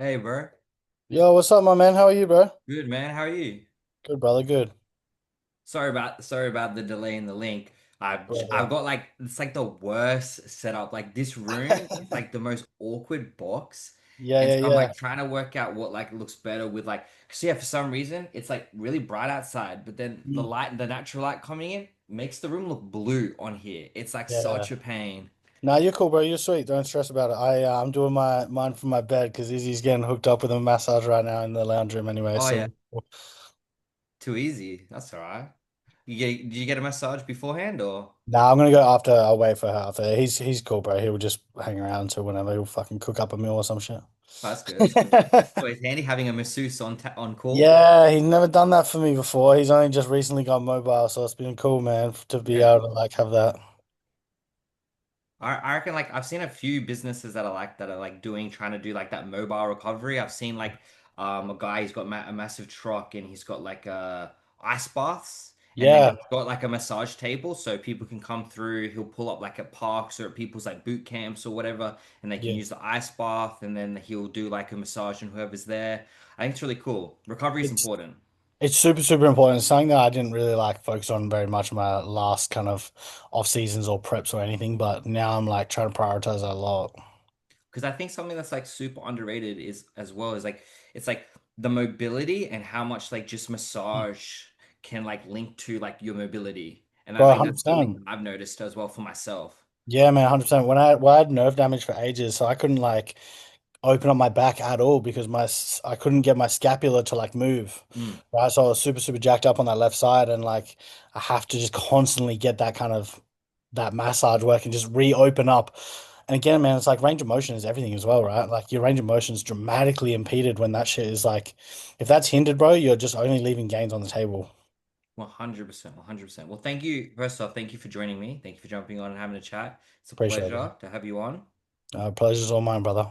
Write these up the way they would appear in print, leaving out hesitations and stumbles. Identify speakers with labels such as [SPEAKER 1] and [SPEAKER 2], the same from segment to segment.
[SPEAKER 1] Hey, bro.
[SPEAKER 2] Yo, what's up, my man? How are you, bro?
[SPEAKER 1] Good, man. How are you?
[SPEAKER 2] Good, brother. Good.
[SPEAKER 1] Sorry about the delay in the link. I've
[SPEAKER 2] Bro.
[SPEAKER 1] got like it's like the worst setup. Like this room is like the most awkward box.
[SPEAKER 2] Yeah,
[SPEAKER 1] And
[SPEAKER 2] yeah,
[SPEAKER 1] so I'm
[SPEAKER 2] yeah.
[SPEAKER 1] like trying to work out what like looks better with like cause yeah, for some reason it's like really bright outside, but then
[SPEAKER 2] Mm.
[SPEAKER 1] the natural light coming in makes the room look blue on here. It's like
[SPEAKER 2] Yeah.
[SPEAKER 1] such a pain.
[SPEAKER 2] Nah, you're cool, bro. You're sweet. Don't stress about it. I'm doing mine from my bed because Izzy's getting hooked up with a massage right now in the lounge room anyway.
[SPEAKER 1] Oh yeah,
[SPEAKER 2] So,
[SPEAKER 1] too easy. That's all right. Did you get a massage beforehand or?
[SPEAKER 2] nah, I'm gonna go after. I'll wait for her after. He's cool, bro. He'll just hang around until whenever he'll fucking cook up a meal or some shit.
[SPEAKER 1] Oh, that's good. That's good. So it's handy having a masseuse on call.
[SPEAKER 2] Yeah, he's never done that for me before. He's only just recently got mobile, so it's been cool, man, to be
[SPEAKER 1] Yeah.
[SPEAKER 2] able to like have that.
[SPEAKER 1] I reckon like I've seen a few businesses that are like doing trying to do like that mobile recovery. I've seen like a guy he's got a massive truck and he's got like ice baths and then
[SPEAKER 2] Yeah,
[SPEAKER 1] he's got like a massage table so people can come through. He'll pull up like at parks or at people's like boot camps or whatever and they can
[SPEAKER 2] yeah.
[SPEAKER 1] use the ice bath and then he'll do like a massage and whoever's there. I think it's really cool. Recovery is
[SPEAKER 2] It's
[SPEAKER 1] important.
[SPEAKER 2] It's super, super important. It's something that I didn't really like focus on very much in my last kind of off seasons or preps or anything, but now I'm like trying to prioritize it a lot.
[SPEAKER 1] Because I think something that's like super underrated is as well is like it's like the mobility and how much like just massage can like link to like your mobility. And I
[SPEAKER 2] Bro,
[SPEAKER 1] think that's something
[SPEAKER 2] 100%.
[SPEAKER 1] I've noticed as well for myself.
[SPEAKER 2] Yeah, man, 100%. When I had nerve damage for ages, so I couldn't like open up my back at all because I couldn't get my scapula to like move.
[SPEAKER 1] Mm,
[SPEAKER 2] Right. So I was super, super jacked up on that left side and like I have to just constantly get that kind of that massage work and just reopen up. And again, man, it's like range of motion is everything as well, right? Like your range of motion is dramatically impeded when that shit is like if that's hindered, bro, you're just only leaving gains on the table.
[SPEAKER 1] 100%, 100%. Well, thank you. First off, thank you for joining me. Thank you for jumping on and having a chat. It's a
[SPEAKER 2] Appreciate it.
[SPEAKER 1] pleasure to have you on.
[SPEAKER 2] Pleasure's all mine, brother.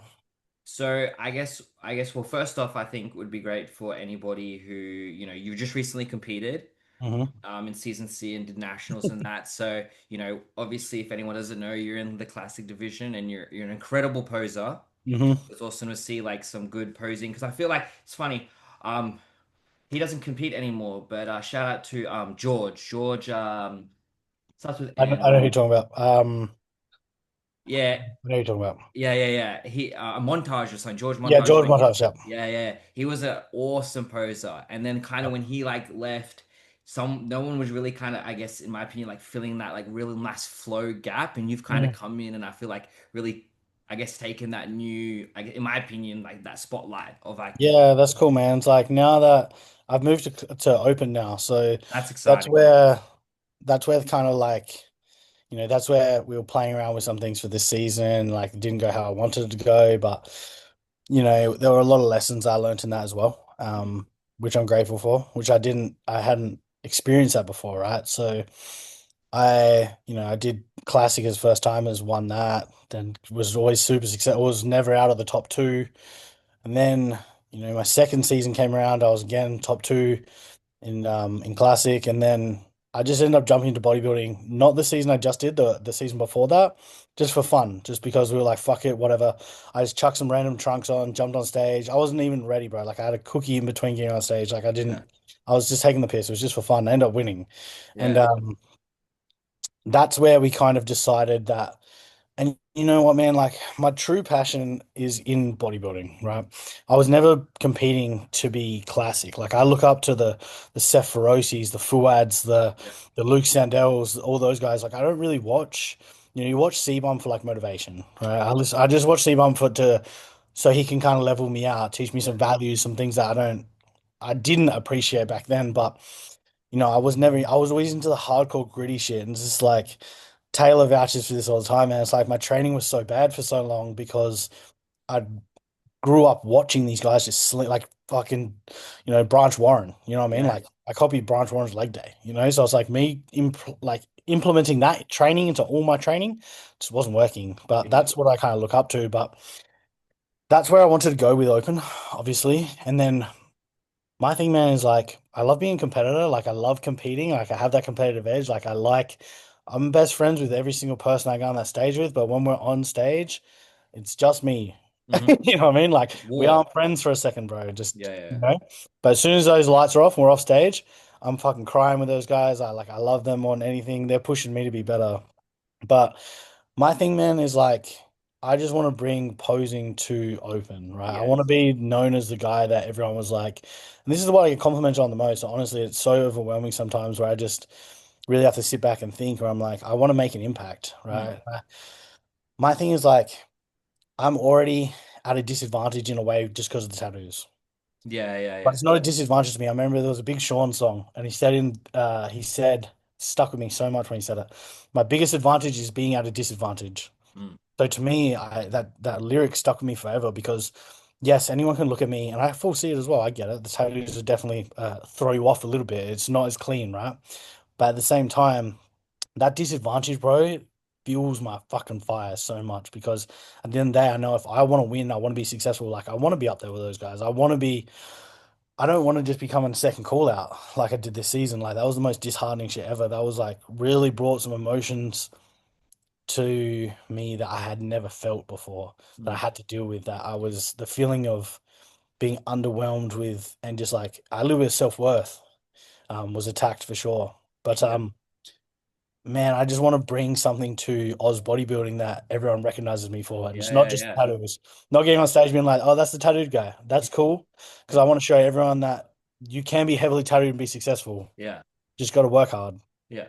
[SPEAKER 1] So well, first off, I think would be great for anybody who, you just recently competed.
[SPEAKER 2] Hmm.
[SPEAKER 1] In season C and did nationals and that. So, obviously, if anyone doesn't know, you're in the classic division and you're an incredible poser.
[SPEAKER 2] Hmm.
[SPEAKER 1] It's awesome to see like some good posing because I feel like it's funny. Um, he doesn't compete anymore, but shout out to George. George starts with
[SPEAKER 2] I know
[SPEAKER 1] M.
[SPEAKER 2] who you're talking about.
[SPEAKER 1] Yeah,
[SPEAKER 2] I know who you're talking about.
[SPEAKER 1] yeah. He Montage or something. George
[SPEAKER 2] Yeah,
[SPEAKER 1] Montage.
[SPEAKER 2] George Montage, yeah.
[SPEAKER 1] Yeah. He was an awesome poser. And then kind of when he like left, no one was really kind of, I guess, in my opinion, like filling that like really nice flow gap. And you've kind of
[SPEAKER 2] Mhm.
[SPEAKER 1] come in and I feel like really, I guess, taken that new, in my opinion, like that spotlight of like
[SPEAKER 2] Yeah, that's cool, man. It's like now that I've moved to open now, so
[SPEAKER 1] that's
[SPEAKER 2] that's
[SPEAKER 1] exciting.
[SPEAKER 2] where that's where kind of like that's where we were playing around with some things for this season. Like it didn't go how I wanted it to go, but there were a lot of lessons I learned in that as well, which I'm grateful for, which I hadn't experienced that before, right? So I did classic as first timers, won that, then was always super successful, was never out of the top two. And then, my second season came around, I was again top two in classic, and then I just ended up jumping into bodybuilding. Not the season I just did, the season before that, just for fun, just because we were like, fuck it, whatever. I just chucked some random trunks on, jumped on stage. I wasn't even ready, bro. Like I had a cookie in between getting on stage. Like
[SPEAKER 1] Yeah,
[SPEAKER 2] I was just taking the piss. It was just for fun. I ended up winning. And
[SPEAKER 1] yeah,
[SPEAKER 2] that's where we kind of decided that. And you know what, man? Like my true passion is in bodybuilding, right? I was never competing to be classic. Like I look up to the Seth Ferocis, the Fuads,
[SPEAKER 1] yeah,
[SPEAKER 2] the Luke Sandells, all those guys. Like I don't really watch. You watch C-Bum for like motivation, right? I just watch C-Bum so he can kind of level me out, teach me
[SPEAKER 1] yeah,
[SPEAKER 2] some values, some things that I didn't appreciate back then. But I was always into the hardcore gritty shit. And it's just like Taylor vouches for this all the time, man. It's like my training was so bad for so long because I grew up watching these guys just like fucking, Branch Warren. You know what I mean?
[SPEAKER 1] yeah.
[SPEAKER 2] Like I copied Branch Warren's leg day, So it's like like implementing that training into all my training just wasn't working. But
[SPEAKER 1] Mhm.
[SPEAKER 2] that's what I kind of look up to. But that's where I wanted to go with open, obviously. And then my thing, man, is like I love being a competitor. Like I love competing. Like I have that competitive edge. I'm best friends with every single person I go on that stage with. But when we're on stage, it's just me.
[SPEAKER 1] Hmm.
[SPEAKER 2] You know what I mean? Like we
[SPEAKER 1] War.
[SPEAKER 2] aren't friends for a second, bro. Just,
[SPEAKER 1] Yeah,
[SPEAKER 2] you
[SPEAKER 1] yeah.
[SPEAKER 2] know. But as soon as those lights are off and we're off stage, I'm fucking crying with those guys. I love them more than anything. They're pushing me to be better. But my thing, man, is like I just want to bring posing to open, right? I want to
[SPEAKER 1] Yes.
[SPEAKER 2] be known as the guy that everyone was like, and this is what I get complimented on the most. Honestly, it's so overwhelming sometimes where I just really have to sit back and think, where I'm like, I want to make an impact,
[SPEAKER 1] Mm.
[SPEAKER 2] right? My thing is like I'm already at a disadvantage in a way just because of the tattoos.
[SPEAKER 1] Yeah, yeah,
[SPEAKER 2] But
[SPEAKER 1] yeah.
[SPEAKER 2] it's not a disadvantage to me. I remember there was a Big Sean song, and he said, stuck with me so much when he said it. My biggest advantage is being at a disadvantage.
[SPEAKER 1] Mm.
[SPEAKER 2] So to me, that lyric stuck with me forever because yes, anyone can look at me, and I full see it as well. I get it. The tattoos will definitely throw you off a little bit. It's not as clean, right? But at the same time, that disadvantage, bro, fuels my fucking fire so much because at the end of the day, I know if I want to win, I want to be successful. Like I want to be up there with those guys. I want to be. I don't want to just become a second call out like I did this season. Like that was the most disheartening shit ever. That was like really brought some emotions to me that I had never felt before, that I
[SPEAKER 1] Mm.
[SPEAKER 2] had to deal with, that I was the feeling of being underwhelmed with and just like a little bit of self-worth was attacked for sure. But
[SPEAKER 1] Yeah.
[SPEAKER 2] man, I just want to bring something to Oz bodybuilding that everyone recognizes me for. And it's
[SPEAKER 1] Yeah,
[SPEAKER 2] not
[SPEAKER 1] yeah,
[SPEAKER 2] just
[SPEAKER 1] yeah.
[SPEAKER 2] tattoos. Not getting on stage being like, oh, that's the tattooed guy. That's cool. Because
[SPEAKER 1] Yeah.
[SPEAKER 2] I want to show everyone that you can be heavily tattooed and be successful.
[SPEAKER 1] Yeah.
[SPEAKER 2] Just got to work hard.
[SPEAKER 1] Yeah.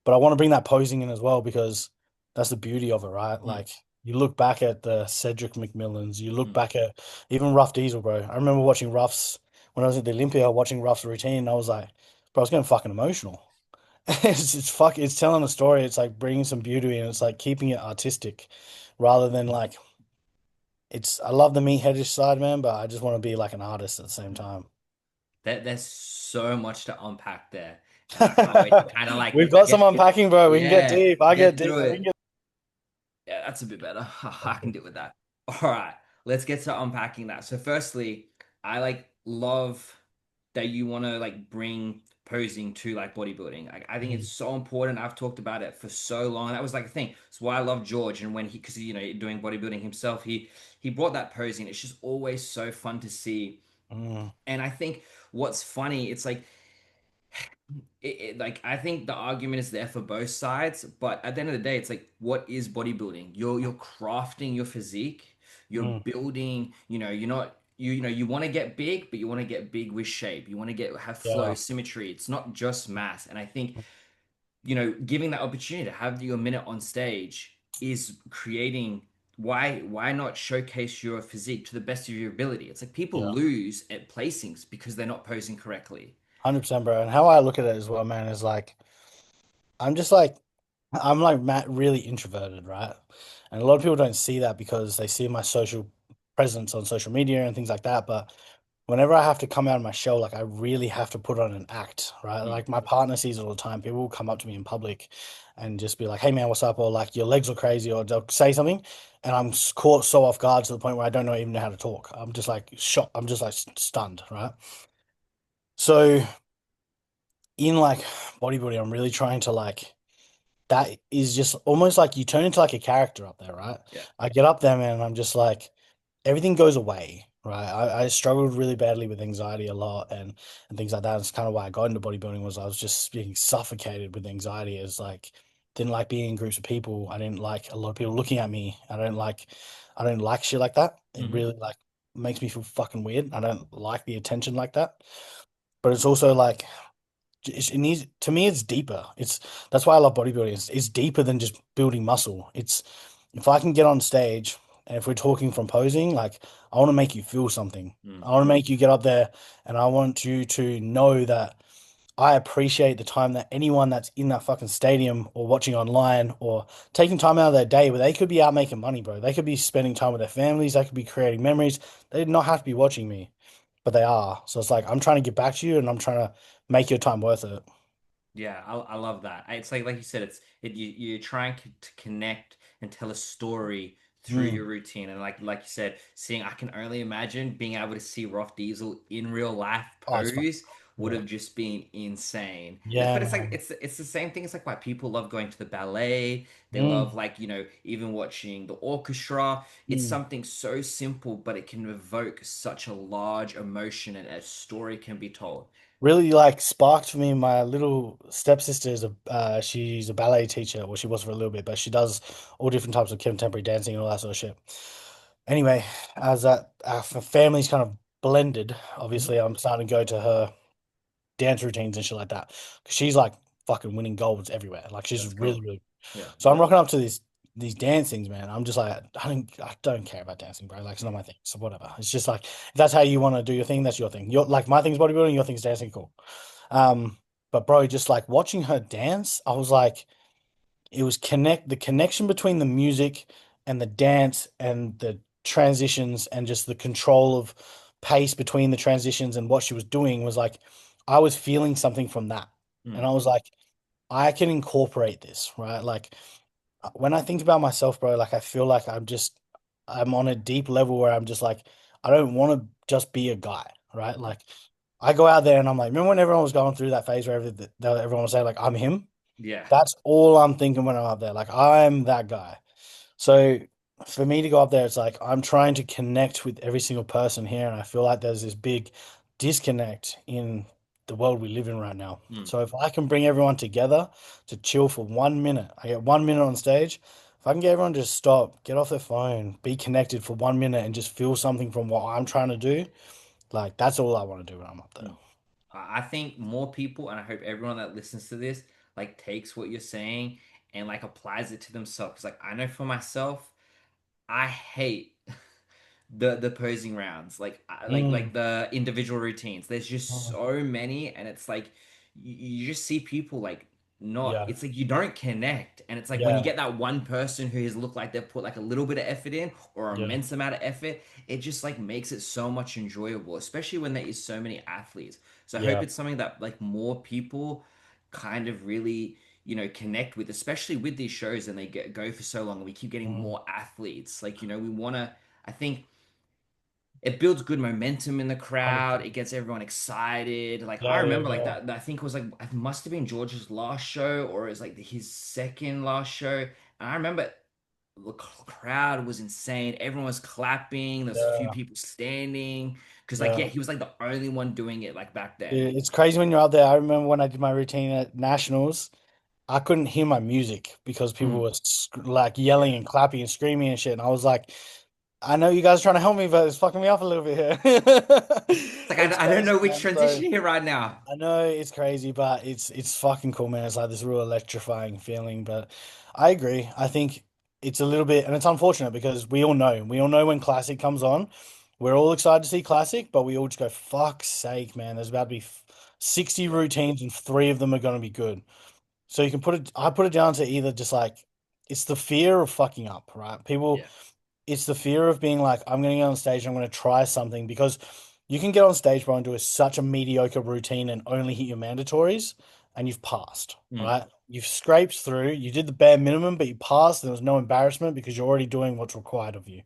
[SPEAKER 2] But I want to bring that posing in as well because that's the beauty of it, right?
[SPEAKER 1] Mm.
[SPEAKER 2] Like you look back at the Cedric McMillans, you look
[SPEAKER 1] Mm.
[SPEAKER 2] back at even Rough Diesel, bro. I remember watching Ruff's when I was at the Olympia, watching Ruff's routine. And I was like, bro, I was getting fucking emotional. It's telling a story. It's like bringing some beauty and it's like keeping it artistic rather than like it's. I love the meatheadish side, man, but I just want to be like an artist at the same time.
[SPEAKER 1] There's so much to unpack there. And I can't wait to kind of like
[SPEAKER 2] We've got some
[SPEAKER 1] get
[SPEAKER 2] unpacking, bro. We can get
[SPEAKER 1] yeah,
[SPEAKER 2] deep. I get
[SPEAKER 1] get
[SPEAKER 2] deep.
[SPEAKER 1] through
[SPEAKER 2] We can
[SPEAKER 1] it.
[SPEAKER 2] get.
[SPEAKER 1] Yeah, that's a bit better. I can deal with that. All right, let's get to unpacking that. So firstly, I like love that you want to like bring posing to like bodybuilding. I think it's
[SPEAKER 2] Mhm.
[SPEAKER 1] so important. I've talked about it for so long. That was like a thing. It's why I love George and when he because doing bodybuilding himself, he brought that posing. It's just always so fun to see.
[SPEAKER 2] Mm,
[SPEAKER 1] And I think what's funny, it's like like I think the argument is there for both sides, but at the end of the day, it's like what is bodybuilding? You're crafting your physique, you're
[SPEAKER 2] mm,
[SPEAKER 1] building, you're not you want to get big, but you want to get big with shape. You want to get have flow,
[SPEAKER 2] yeah,
[SPEAKER 1] symmetry. It's not just mass. And I think, giving that opportunity to have your minute on stage is creating why not showcase your physique to the best of your ability? It's like people
[SPEAKER 2] yeah,
[SPEAKER 1] lose at placings because they're not posing correctly.
[SPEAKER 2] 100%, bro. And how I look at it as well, man, is like I'm just like I'm like Matt, really introverted, right? And a lot of people don't see that because they see my social presence on social media and things like that. But whenever I have to come out of my shell, like I really have to put on an act, right?
[SPEAKER 1] Mm,
[SPEAKER 2] Like my partner sees it all the time. People will come up to me in public and just be like, "Hey, man, what's up?" Or like, "Your legs are crazy," or they'll say something, and I'm caught so off guard to the point where I don't know even know how to talk. I'm just like shocked. I'm just like stunned, right? So in like bodybuilding, I'm really trying to like that is just almost like you turn into like a character up there, right?
[SPEAKER 1] yeah.
[SPEAKER 2] I get up there, man, and I'm just like everything goes away, right? I struggled really badly with anxiety a lot and things like that. It's kind of why I got into bodybuilding was I was just being suffocated with anxiety. It's like didn't like being in groups of people. I didn't like a lot of people looking at me. I don't like shit like that. It
[SPEAKER 1] Hmm.
[SPEAKER 2] really like makes me feel fucking weird. I don't like the attention like that. But it's also like it needs to me it's deeper. It's that's why I love bodybuilding. It's deeper than just building muscle. It's if I can get on stage and if we're talking from posing, like I want to make you feel something. I want to make you get up there and I want you to know that I appreciate the time that anyone that's in that fucking stadium or watching online or taking time out of their day where they could be out making money, bro. They could be spending time with their families, they could be creating memories. They did not have to be watching me, but they are. So it's like I'm trying to get back to you and I'm trying to make your time worth it.
[SPEAKER 1] Yeah, I love that. It's like you said, you're trying to connect and tell a story through
[SPEAKER 2] Mm.
[SPEAKER 1] your routine, and like you said, seeing I can only imagine being able to see Rough Diesel in real life
[SPEAKER 2] Oh, it's fun.
[SPEAKER 1] pose. would
[SPEAKER 2] Yeah.
[SPEAKER 1] have just been insane.
[SPEAKER 2] Yeah,
[SPEAKER 1] But it's like
[SPEAKER 2] man.
[SPEAKER 1] it's the same thing. It's like why people love going to the ballet. They love
[SPEAKER 2] Mm.
[SPEAKER 1] like, even watching the orchestra. It's
[SPEAKER 2] Mm.
[SPEAKER 1] something so simple, but it can evoke such a large emotion and a story can be told.
[SPEAKER 2] Really like sparked for me. My little stepsister is a she's a ballet teacher. Well, she was for a little bit, but she does all different types of contemporary dancing and all that sort of shit. Anyway, as that our family's kind of blended,
[SPEAKER 1] Mhm.
[SPEAKER 2] obviously I'm starting to go to her dance routines and shit like that. 'Cause she's like fucking winning golds everywhere. Like she's
[SPEAKER 1] Let's
[SPEAKER 2] really,
[SPEAKER 1] go.
[SPEAKER 2] really.
[SPEAKER 1] Yeah.
[SPEAKER 2] So I'm rocking up to these dancings, man. I'm just like, I don't care about dancing, bro. Like it's not
[SPEAKER 1] Yeah.
[SPEAKER 2] my thing. So whatever. It's just like if that's how you want to do your thing, that's your thing. Your like my thing's bodybuilding, your thing's dancing, cool. But bro, just like watching her dance, I was like, it was the connection between the music and the dance and the transitions and just the control of pace between the transitions and what she was doing was like I was feeling something from that. And
[SPEAKER 1] Mm.
[SPEAKER 2] I was like, I can incorporate this, right? Like when I think about myself, bro, like I feel like I'm on a deep level where I'm just like, I don't want to just be a guy, right?
[SPEAKER 1] Mm.
[SPEAKER 2] Like I go out there and I'm like, remember when everyone was going through that phase where everyone was saying like, I'm him?
[SPEAKER 1] Yeah.
[SPEAKER 2] That's all I'm thinking when I'm up there. Like I'm that guy. So for me to go up there, it's like I'm trying to connect with every single person here, and I feel like there's this big disconnect in the world we live in right now.
[SPEAKER 1] Mm.
[SPEAKER 2] So if I can bring everyone together to chill for 1 minute, I get 1 minute on stage. If I can get everyone to just stop, get off their phone, be connected for 1 minute, and just feel something from what I'm trying to do, like that's all I want to do when I'm up there.
[SPEAKER 1] Mm. I think more people, and I hope everyone that listens to this, like takes what you're saying and like applies it to themselves. 'Cause like I know for myself, I hate the posing rounds, like
[SPEAKER 2] Mm,
[SPEAKER 1] the individual routines. There's just
[SPEAKER 2] mm,
[SPEAKER 1] so many, and it's like you just see people like not.
[SPEAKER 2] yeah,
[SPEAKER 1] It's like you don't connect, and it's like when you
[SPEAKER 2] yeah,
[SPEAKER 1] get that one person who has looked like they've put like a little bit of effort in or
[SPEAKER 2] yeah,
[SPEAKER 1] immense amount of effort, it just like makes it so much enjoyable, especially when there is so many athletes. So I hope
[SPEAKER 2] yeah.
[SPEAKER 1] it's something that like more people kind of really connect with, especially with these shows, and they go for so long and we keep getting
[SPEAKER 2] Mm,
[SPEAKER 1] more athletes. Like, we want to, I think it builds good momentum in the crowd.
[SPEAKER 2] 100%.
[SPEAKER 1] It gets everyone excited. Like I
[SPEAKER 2] Yeah, yeah,
[SPEAKER 1] remember like
[SPEAKER 2] yeah.
[SPEAKER 1] that I think it was like it must have been George's last show or it was like his second last show. And I remember the crowd was insane. Everyone was clapping. There's a few
[SPEAKER 2] Yeah,
[SPEAKER 1] people standing because like yeah,
[SPEAKER 2] yeah.
[SPEAKER 1] he was like the only one doing it like back then.
[SPEAKER 2] It's crazy when you're out there. I remember when I did my routine at Nationals, I couldn't hear my music because people
[SPEAKER 1] Mm,
[SPEAKER 2] were like yelling
[SPEAKER 1] yeah.
[SPEAKER 2] and clapping and screaming and shit. And I was like, I know you guys are trying to help me, but it's fucking me up a little bit here.
[SPEAKER 1] It's like
[SPEAKER 2] It's
[SPEAKER 1] I don't know
[SPEAKER 2] crazy,
[SPEAKER 1] which
[SPEAKER 2] man. So
[SPEAKER 1] transition here right now.
[SPEAKER 2] I know it's crazy, but it's fucking cool, man. It's like this real electrifying feeling. But I agree. I think it's a little bit, and it's unfortunate because we all know when Classic comes on, we're all excited to see Classic, but we all just go, fuck's sake, man. There's about to be 60
[SPEAKER 1] Yeah.
[SPEAKER 2] routines and three of them are going to be good. So you can I put it down to either just like, it's the fear of fucking up, right?
[SPEAKER 1] Yeah.
[SPEAKER 2] It's the fear of being like, I'm going to get on stage and I'm going to try something because you can get on stage, bro, and do such a mediocre routine and only hit your mandatories and you've passed,
[SPEAKER 1] Mm,
[SPEAKER 2] right? You've scraped through, you did the bare minimum, but you passed. There was no embarrassment because you're already doing what's required of you.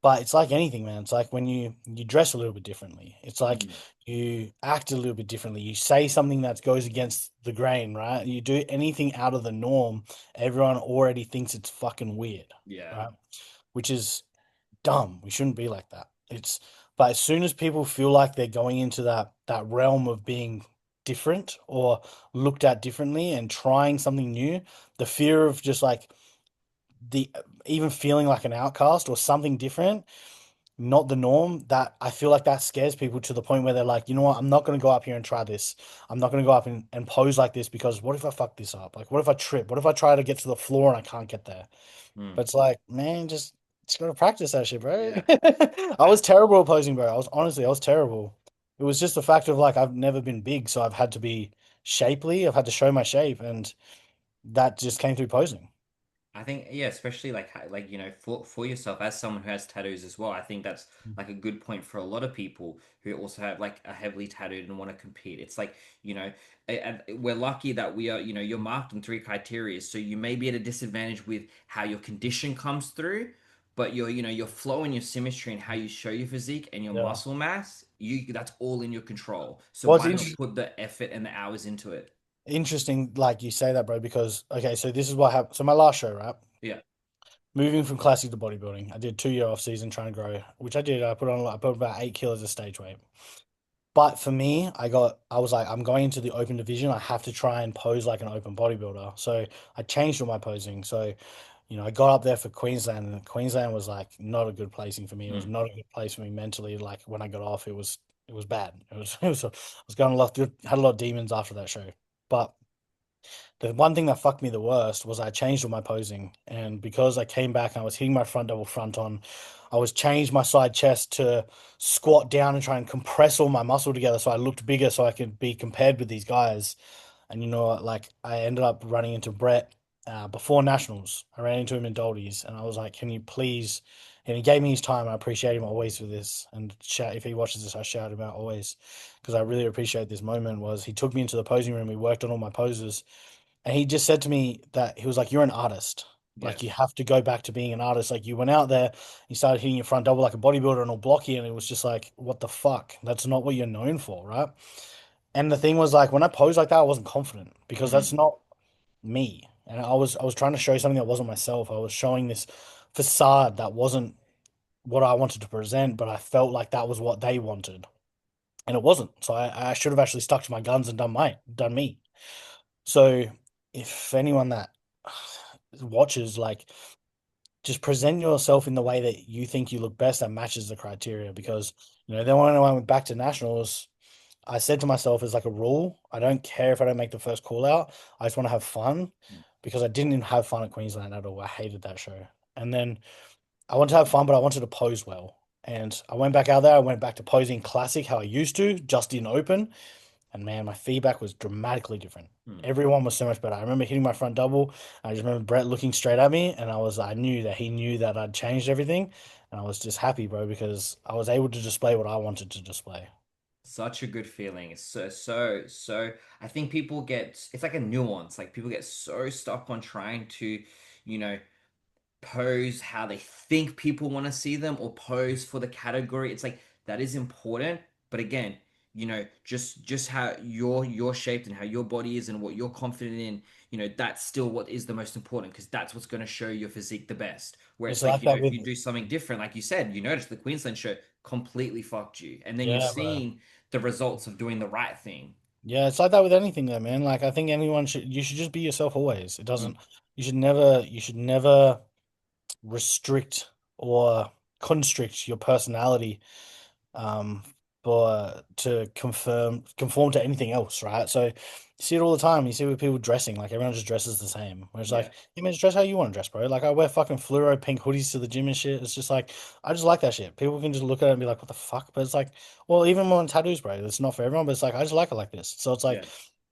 [SPEAKER 2] But it's like anything, man. It's like when you dress a little bit differently. It's like
[SPEAKER 1] mm,
[SPEAKER 2] you act a little bit differently. You say something that goes against the grain, right? You do anything out of the norm, everyone already thinks it's fucking weird,
[SPEAKER 1] yeah.
[SPEAKER 2] right? Which is dumb. We shouldn't be like that. But as soon as people feel like they're going into that realm of being different or looked at differently and trying something new, the fear of just like the even feeling like an outcast or something different, not the norm, that I feel like that scares people to the point where they're like, you know what, I'm not going to go up here and try this. I'm not going to go up and pose like this because what if I fuck this up? Like, what if I trip? What if I try to get to the floor and I can't get there?
[SPEAKER 1] Mm,
[SPEAKER 2] But it's like, man, just gotta practice that shit, bro.
[SPEAKER 1] yeah.
[SPEAKER 2] I
[SPEAKER 1] I
[SPEAKER 2] was terrible at posing, bro. I was terrible. It was just the fact of like I've never been big, so I've had to be shapely. I've had to show my shape, and that just came through posing.
[SPEAKER 1] I think yeah, especially like like for yourself as someone who has tattoos as well. I think that's like a good point for a lot of people who also have like a heavily tattooed and want to compete. It's like we're lucky that we are you're marked in three criteria, so you may be at a disadvantage with how your condition comes through, but your flow and your symmetry and how you show your physique and your
[SPEAKER 2] Yeah.
[SPEAKER 1] muscle mass, that's all in your control. So
[SPEAKER 2] What's
[SPEAKER 1] why not
[SPEAKER 2] interesting?
[SPEAKER 1] put the effort and the hours into it?
[SPEAKER 2] Interesting, like you say that, bro, because okay, so this is what happened. So my last show, right?
[SPEAKER 1] Yeah,
[SPEAKER 2] Moving from classic to bodybuilding, I did 2 year off season trying to grow, which I did. I put about 8 kilos of stage weight. But for me, I was like, I'm going into the open division. I have to try and pose like an open bodybuilder. So I changed all my posing. So, I got up there for Queensland, and Queensland was like not a good placing for me. It was
[SPEAKER 1] mm,
[SPEAKER 2] not a good place for me mentally. Like when I got off, it was bad. I was going a lot through, had a lot of demons after that show. But the one thing that fucked me the worst was I changed all my posing, and because I came back and I was hitting my front double front on, I was changed my side chest to squat down and try and compress all my muscle together so I looked bigger so I could be compared with these guys. And what, like I ended up running into Brett before nationals. I ran into him in Doldies, and I was like, "Can you please?" And he gave me his time. I appreciate him always for this. And shout, if he watches this, I shout him out always because I really appreciate this moment. Was he took me into the posing room? We worked on all my poses, and he just said to me that he was like, "You're an artist. Like you
[SPEAKER 1] yes.
[SPEAKER 2] have to go back to being an artist. Like you went out there, you started hitting your front double like a bodybuilder and all blocky, and it was just like, what the fuck? That's not what you're known for, right?" And the thing was like when I posed like that, I wasn't confident because that's
[SPEAKER 1] Mm,
[SPEAKER 2] not me. And I was trying to show something that wasn't myself. I was showing this facade that wasn't what I wanted to present, but I felt like that was what they wanted. And it wasn't. So I should have actually stuck to my guns and done me. So if anyone that watches, like, just present yourself in the way that you think you look best that matches the criteria.
[SPEAKER 1] yeah.
[SPEAKER 2] Because, then when I went back to nationals, I said to myself as like a rule, I don't care if I don't make the first call out. I just want to have fun
[SPEAKER 1] Mm,
[SPEAKER 2] because I didn't even have fun at Queensland at all. I hated that show. And then I wanted to have fun, but I wanted to pose well. And I went back out there. I went back to posing classic how I used to, just in open. And man, my feedback was dramatically different.
[SPEAKER 1] mm.
[SPEAKER 2] Everyone was so much better. I remember hitting my front double. I just remember Brett looking straight at me, and I knew that he knew that I'd changed everything. And I was just happy, bro, because I was able to display what I wanted to display.
[SPEAKER 1] Such a good feeling. It's so. I think people it's like a nuance. Like people get so stuck on trying to, you know, pose how they think people want to see them or pose for the category. It's like that is important, but again, just how you're shaped and how your body is and what you're confident in, that's still what is the most important because that's what's going to show your physique the best. Where
[SPEAKER 2] It's
[SPEAKER 1] it's like,
[SPEAKER 2] like that
[SPEAKER 1] if
[SPEAKER 2] with,
[SPEAKER 1] you do something different, like you said, you notice the Queensland show completely fucked you, and then you're
[SPEAKER 2] yeah, bro.
[SPEAKER 1] seeing the results of doing the right thing.
[SPEAKER 2] Yeah, it's like that with anything though, man. Like I think you should just be yourself always. It
[SPEAKER 1] Mm,
[SPEAKER 2] doesn't, you should never restrict or constrict your personality um, for to conform to anything else, right? So you see it all the time. You see with people dressing, like everyone just dresses the same. Whereas
[SPEAKER 1] yeah,
[SPEAKER 2] like, you man, just dress how you want to dress, bro. Like I wear fucking fluoro pink hoodies to the gym and shit. It's just like I just like that shit. People can just look at it and be like, what the fuck? But it's like, well, even more on tattoos, bro. It's not for everyone, but it's like I just like it like this. So it's like,
[SPEAKER 1] yeah.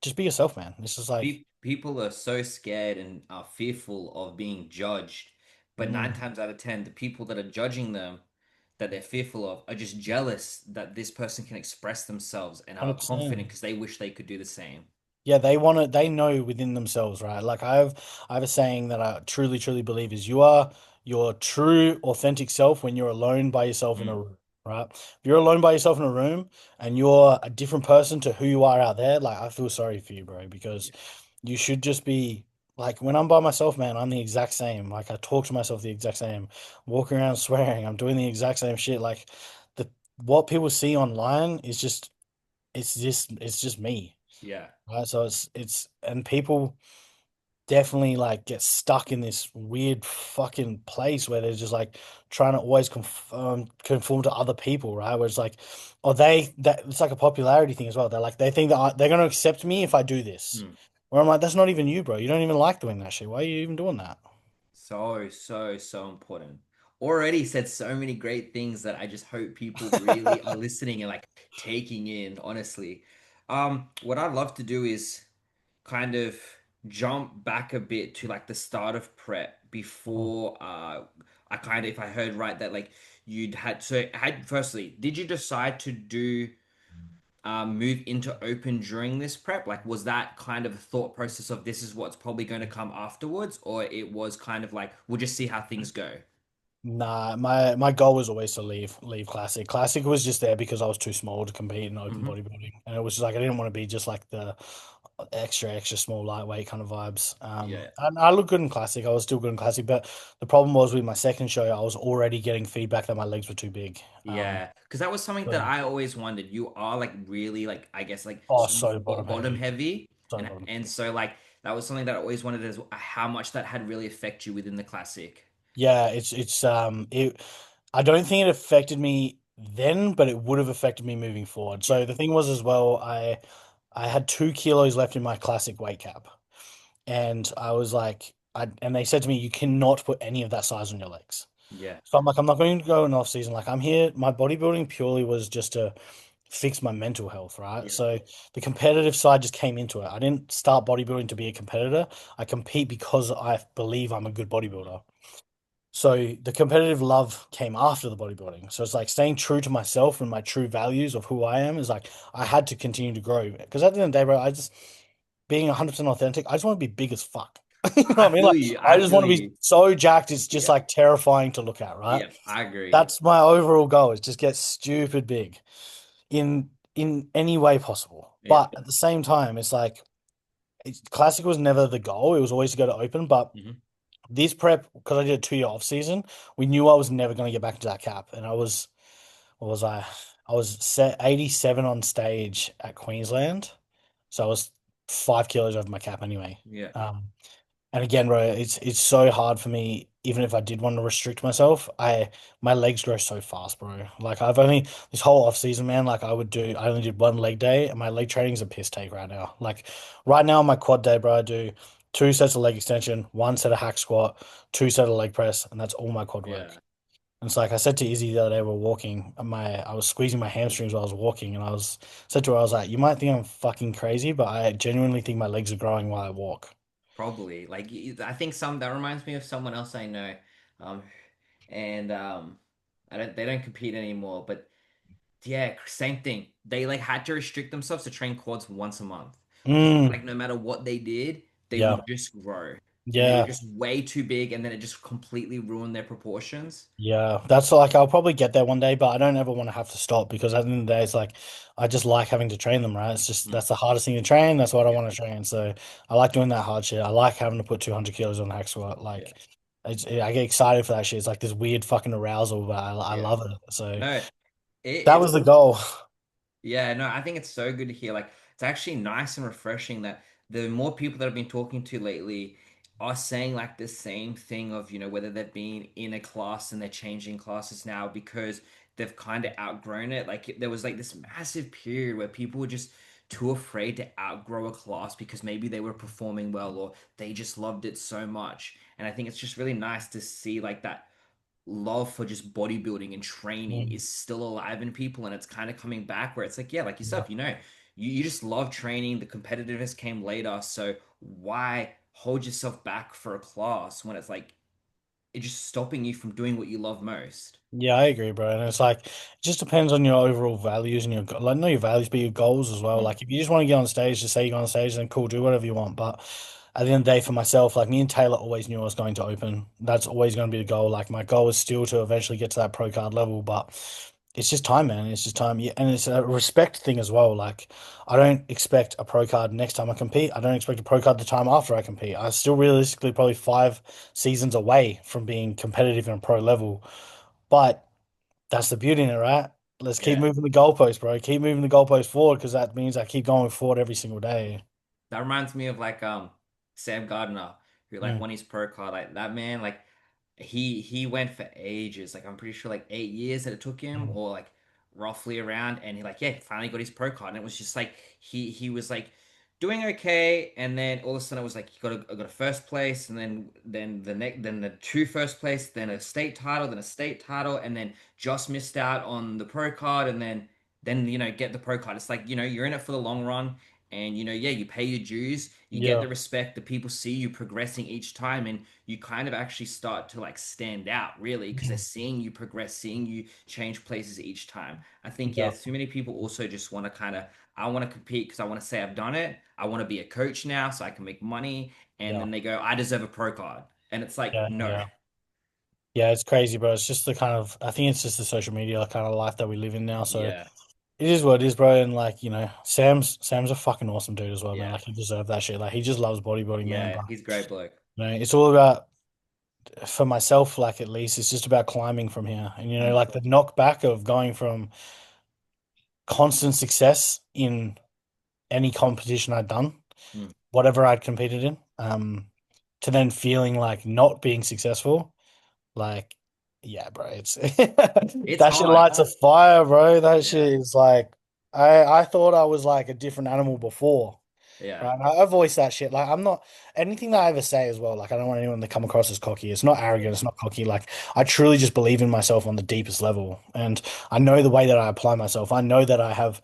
[SPEAKER 2] just be yourself, man. It's just like,
[SPEAKER 1] People are so scared and are fearful of being judged, but nine
[SPEAKER 2] mm,
[SPEAKER 1] times out of ten, the people that are judging them, that they're fearful of, are just jealous that this person can express themselves and are
[SPEAKER 2] 100%.
[SPEAKER 1] confident because they wish they could do the same.
[SPEAKER 2] Yeah, they know within themselves, right? Like I have a saying that I truly, truly believe is you are your true, authentic self when you're alone by yourself in a
[SPEAKER 1] Mm,
[SPEAKER 2] room, right? If you're alone by yourself in a room and you're a different person to who you are out there, like I feel sorry for you, bro, because
[SPEAKER 1] yeah,
[SPEAKER 2] you should just be like when I'm by myself, man, I'm the exact same. Like I talk to myself the exact same, walking around swearing, I'm doing the exact same shit. Like the what people see online is just it's just me.
[SPEAKER 1] yeah,
[SPEAKER 2] Right, so and people definitely like get stuck in this weird fucking place where they're just like trying to always conform to other people, right? Where it's like, or that it's like a popularity thing as well. They think that they're gonna accept me if I do this.
[SPEAKER 1] Mm.
[SPEAKER 2] Where I'm like, that's not even you, bro. You don't even like doing that shit. Why are you even doing that?
[SPEAKER 1] So important. Already said so many great things that I just hope people really are listening and like taking in, honestly. What I'd love to do is kind of jump back a bit to like the start of prep
[SPEAKER 2] Oh.
[SPEAKER 1] before I kind of, if I heard right, that like you'd had so had firstly, did you decide to do move into open during this prep? Like, was that kind of a thought process of this is what's probably going to come afterwards, or it was kind of like we'll just see how things go?
[SPEAKER 2] Nah, my goal was always to leave classic. Classic was just there because I was too small to compete in open
[SPEAKER 1] Hmm.
[SPEAKER 2] bodybuilding, and it was just like I didn't want to be just like the extra small lightweight kind of vibes.
[SPEAKER 1] Yeah.
[SPEAKER 2] And I looked good in classic. I was still good in classic, but the problem was with my second show, I was already getting feedback that my legs were too big.
[SPEAKER 1] Yeah, because that was something that
[SPEAKER 2] So,
[SPEAKER 1] I always wondered. You are like really like I guess like
[SPEAKER 2] oh,
[SPEAKER 1] sort of
[SPEAKER 2] so bottom
[SPEAKER 1] bottom
[SPEAKER 2] heavy,
[SPEAKER 1] heavy,
[SPEAKER 2] so
[SPEAKER 1] and
[SPEAKER 2] bottom
[SPEAKER 1] and
[SPEAKER 2] heavy.
[SPEAKER 1] so like that was something that I always wondered is how much that had really affect you within the classic.
[SPEAKER 2] Yeah, it. I don't think it affected me then, but it would have affected me moving forward.
[SPEAKER 1] Yeah,
[SPEAKER 2] So the thing was as well, I had 2 kilos left in my classic weight cap. And I was like, and they said to me, you cannot put any of that size on your legs.
[SPEAKER 1] yeah,
[SPEAKER 2] So I'm like, I'm not going to go in off season. Like I'm here. My bodybuilding purely was just to fix my mental health, right?
[SPEAKER 1] yeah,
[SPEAKER 2] So the competitive side just came into it. I didn't start bodybuilding to be a competitor. I compete because I believe I'm a good
[SPEAKER 1] mhm,
[SPEAKER 2] bodybuilder. So the competitive love came after the bodybuilding. So it's like staying true to myself and my true values of who I am is like I had to continue to grow. Because at the end of the day, bro, I just being 100% authentic, I just want to be big as fuck. You know
[SPEAKER 1] I
[SPEAKER 2] what I mean?
[SPEAKER 1] feel
[SPEAKER 2] Like
[SPEAKER 1] you.
[SPEAKER 2] I
[SPEAKER 1] I
[SPEAKER 2] just
[SPEAKER 1] feel
[SPEAKER 2] want to be
[SPEAKER 1] you.
[SPEAKER 2] so jacked, it's just
[SPEAKER 1] Yeah,
[SPEAKER 2] like terrifying to look at, right?
[SPEAKER 1] yeah, I agree.
[SPEAKER 2] That's my overall goal is just get stupid big in any way possible.
[SPEAKER 1] Yeah.
[SPEAKER 2] But at the same time, it's like classic was never the goal. It was always to go to open, but
[SPEAKER 1] Hmm.
[SPEAKER 2] this prep, because I did a 2 year off season, we knew I was never going to get back into that cap. And I was, what was I? I was set 87 on stage at Queensland. So I was 5 kilos over my cap anyway.
[SPEAKER 1] Yeah,
[SPEAKER 2] Um, and again, bro, it's so hard for me, even if I did want to restrict myself, my legs grow so fast, bro. Like I've only this whole off season, man, like I only did one leg day and my leg training's a piss take right now. Like right now on my quad day, bro, I do 2 sets of leg extension, 1 set of hack squat, 2 set of leg press, and that's all my quad work.
[SPEAKER 1] yeah.
[SPEAKER 2] And it's like I said to Izzy the other day, we are walking, I was squeezing my hamstrings while I was walking, and said to her, I was like, you might think I'm fucking crazy, but I genuinely think my legs are growing while I walk.
[SPEAKER 1] Probably. Like I think some that reminds me of someone else I know. Um, and I don't they don't compete anymore, but yeah, same thing. They like had to restrict themselves to train quads once a month because
[SPEAKER 2] Mm,
[SPEAKER 1] like no matter what they did, they
[SPEAKER 2] yeah.
[SPEAKER 1] would just grow and they were
[SPEAKER 2] Yeah,
[SPEAKER 1] just way too big and then it just completely ruined their proportions.
[SPEAKER 2] yeah. That's like I'll probably get there one day, but I don't ever want to have to stop because at the end of the day, it's like I just like having to train them, right? It's just
[SPEAKER 1] Mm,
[SPEAKER 2] that's the hardest thing to train. That's what I
[SPEAKER 1] yeah,
[SPEAKER 2] want to train. So I like doing that hard shit. I like having to put 200 kilos on the hack squat.
[SPEAKER 1] yeah,
[SPEAKER 2] Like I get excited for that shit. It's like this weird fucking arousal, but I
[SPEAKER 1] yeah.
[SPEAKER 2] love it. So
[SPEAKER 1] No,
[SPEAKER 2] that
[SPEAKER 1] it's
[SPEAKER 2] was the goal.
[SPEAKER 1] yeah, no, I think it's so good to hear. Like, it's actually nice and refreshing that the more people that I've been talking to lately are saying like the same thing of, whether they've been in a class and they're changing classes now because they've kind of outgrown it. Like, there was like this massive period where people were just too afraid to outgrow a class because maybe they were performing well or they just loved it so much. And I think it's just really nice to see like that love for just bodybuilding and training
[SPEAKER 2] Mm,
[SPEAKER 1] is still alive in people and it's kind of coming back where it's like yeah like
[SPEAKER 2] yeah.
[SPEAKER 1] yourself you just love training, the competitiveness came later, so why hold yourself back for a class when it's like it's just stopping you from doing what you love most.
[SPEAKER 2] Yeah, I agree, bro. And it's like it just depends on your overall values and like not your values, but your goals as well.
[SPEAKER 1] Mm,
[SPEAKER 2] Like if you just want to get on stage, just say you go on stage, then cool, do whatever you want. But at the end of the day, for myself, like me and Taylor always knew I was going to open. That's always going to be the goal. Like my goal is still to eventually get to that pro card level, but it's just time, man. It's just time. Yeah, and it's a respect thing as well. Like I don't expect a pro card next time I compete. I don't expect a pro card the time after I compete. I'm still realistically probably 5 seasons away from being competitive in a pro level. But that's the beauty in it, right? Let's keep
[SPEAKER 1] yeah.
[SPEAKER 2] moving the goalpost, bro. Keep moving the goalpost forward because that means I keep going forward every single day.
[SPEAKER 1] That reminds me of like Sam Gardner, who like
[SPEAKER 2] Mm,
[SPEAKER 1] won his pro card. Like that man, like he went for ages. Like I'm pretty sure like 8 years that it took him,
[SPEAKER 2] mm,
[SPEAKER 1] or like roughly around. And he like yeah, finally got his pro card. And it was just like he was like doing okay, and then all of a sudden it was like he got a first place, and then the next then the two first place, then a state title, then a state title, and then just missed out on the pro card, and then get the pro card. It's like you're in it for the long run. And yeah, you pay your dues, you get
[SPEAKER 2] yeah,
[SPEAKER 1] the respect, the people see you progressing each time, and you kind of actually start to like stand out really because they're
[SPEAKER 2] mm,
[SPEAKER 1] seeing you progress, seeing you change places each time. I think yeah,
[SPEAKER 2] yeah,
[SPEAKER 1] too many people also just want to kind of I want to compete because I want to say I've done it. I want to be a coach now so I can make money, and
[SPEAKER 2] yeah,
[SPEAKER 1] then they go, I deserve a pro card, and it's like
[SPEAKER 2] yeah,
[SPEAKER 1] no.
[SPEAKER 2] yeah. Yeah, it's crazy, bro. It's just the kind of, I think it's just the social media kind of life that we live in now. So
[SPEAKER 1] Yeah,
[SPEAKER 2] it is what it is, bro. And like, Sam's a fucking awesome dude as well, man.
[SPEAKER 1] yeah,
[SPEAKER 2] Like he deserved that shit. Like he just loves bodybuilding, man.
[SPEAKER 1] yeah.
[SPEAKER 2] But
[SPEAKER 1] He's a great bloke.
[SPEAKER 2] it's all about, for myself, like at least, it's just about climbing from here. And
[SPEAKER 1] Mm,
[SPEAKER 2] like the knockback of going from constant success in any competition I'd done,
[SPEAKER 1] mm.
[SPEAKER 2] whatever I'd competed in, to then feeling like not being successful. Like, yeah, bro, it's
[SPEAKER 1] It's
[SPEAKER 2] that shit
[SPEAKER 1] hard.
[SPEAKER 2] lights a fire, bro. That
[SPEAKER 1] Yeah,
[SPEAKER 2] shit is like, I thought I was like a different animal before.
[SPEAKER 1] yeah,
[SPEAKER 2] Right. I voice that shit. Like, I'm not anything that I ever say as well. Like, I don't want anyone to come across as cocky. It's not arrogant.
[SPEAKER 1] yeah.
[SPEAKER 2] It's not cocky. Like, I truly just believe in myself on the deepest level. And I know the way that I apply myself. I know that I have,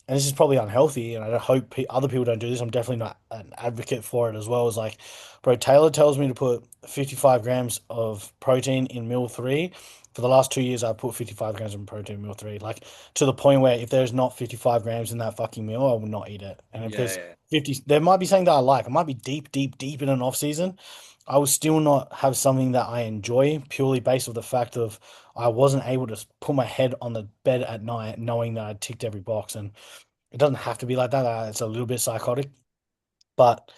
[SPEAKER 2] and this is probably unhealthy. And I hope other people don't do this. I'm definitely not an advocate for it as well. Is like, bro, Taylor tells me to put 55 grams of protein in meal three. For the last 2 years, I've put 55 grams of protein in meal three. Like, to the point where if there's not 55 grams in that fucking meal, I will not eat it. And if
[SPEAKER 1] Yeah,
[SPEAKER 2] there's
[SPEAKER 1] yeah.
[SPEAKER 2] 50, there might be something that I like. I might be deep, deep, deep in an off season. I will still not have something that I enjoy purely based on the fact of I wasn't able to put my head on the bed at night knowing that I ticked every box. And it doesn't have to be like that. It's a little bit psychotic, but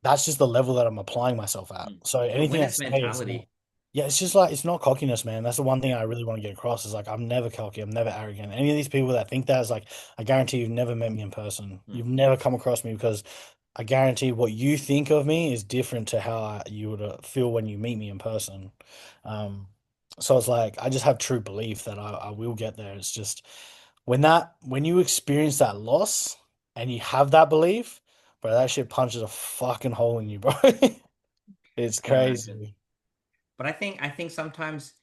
[SPEAKER 2] that's just the level that I'm applying myself at.
[SPEAKER 1] Mm.
[SPEAKER 2] So
[SPEAKER 1] It's a
[SPEAKER 2] anything I
[SPEAKER 1] winner's
[SPEAKER 2] say is not,
[SPEAKER 1] mentality.
[SPEAKER 2] yeah, it's just like it's not cockiness, man. That's the one thing I really want to get across is like I'm never cocky, I'm never arrogant. Any of these people that think that is like, I guarantee you've never met me in person.
[SPEAKER 1] Mm.
[SPEAKER 2] You've never come across me because I guarantee what you think of me is different to how you would feel when you meet me in person. Um, so it's like I just have true belief that I will get there. It's just when you experience that loss and you have that belief, bro, that shit punches a fucking hole in you, bro. It's
[SPEAKER 1] Can imagine.
[SPEAKER 2] crazy.
[SPEAKER 1] But I think sometimes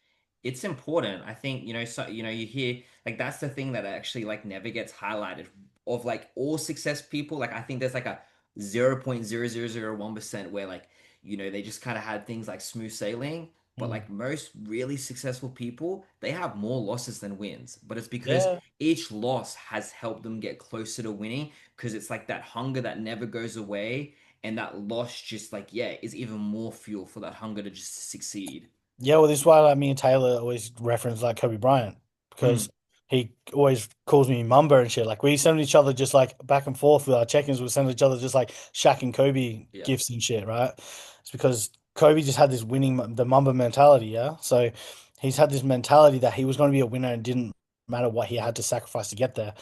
[SPEAKER 1] it's important. I think, so you hear like that's the thing that actually like never gets highlighted of like all success people. Like I think there's like a 0.0001% where like, they just kind of had things like smooth sailing. But
[SPEAKER 2] Mm.
[SPEAKER 1] like most really successful people, they have more losses than wins. But it's because
[SPEAKER 2] Yeah.
[SPEAKER 1] each loss has helped them get closer to winning because it's like that hunger that never goes away, and that loss just like, yeah, is even more fuel for that hunger to just succeed.
[SPEAKER 2] Yeah, well, this is why like me and Taylor always reference like Kobe Bryant
[SPEAKER 1] Mm,
[SPEAKER 2] because he always calls me Mamba and shit. Like we send each other just like back and forth with our check-ins. We send each other just like Shaq and Kobe
[SPEAKER 1] yeah,
[SPEAKER 2] gifts and shit, right? It's because Kobe just had this the Mamba mentality, yeah. So he's had this mentality that he was going to be a winner and didn't matter what he had to sacrifice to get there.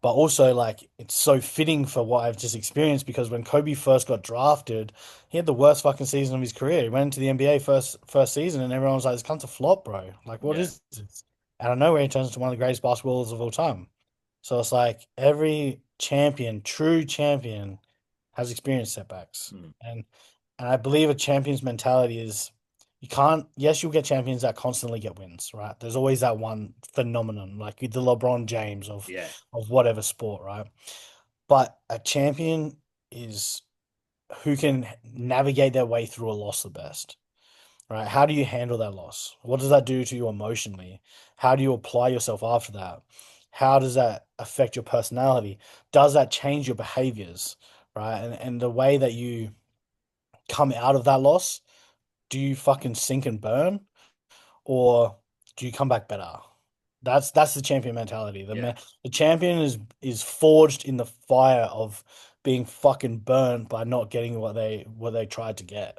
[SPEAKER 2] But also, like, it's so fitting for what I've just experienced because when Kobe first got drafted, he had the worst fucking season of his career. He went into the NBA first season, and everyone was like, "This cunt's a flop, bro. Like, what
[SPEAKER 1] yeah.
[SPEAKER 2] is this?" Out of nowhere, he turns into one of the greatest basketballers of all time. So it's like every champion, true champion, has experienced setbacks,
[SPEAKER 1] Mm,
[SPEAKER 2] and I believe a champion's mentality is you can't. Yes, you'll get champions that constantly get wins, right? There's always that one phenomenon, like the LeBron James
[SPEAKER 1] yeah.
[SPEAKER 2] of whatever sport, right? But a champion is who can navigate their way through a loss the best, right? How do you handle that loss? What does that do to you emotionally? How do you apply yourself after that? How does that affect your personality? Does that change your behaviors, right? And the way that you come out of that loss, do you fucking sink and burn or do you come back better? That's the champion mentality.
[SPEAKER 1] Yeah.
[SPEAKER 2] The champion is forged in the fire of being fucking burnt by not getting what they tried to get.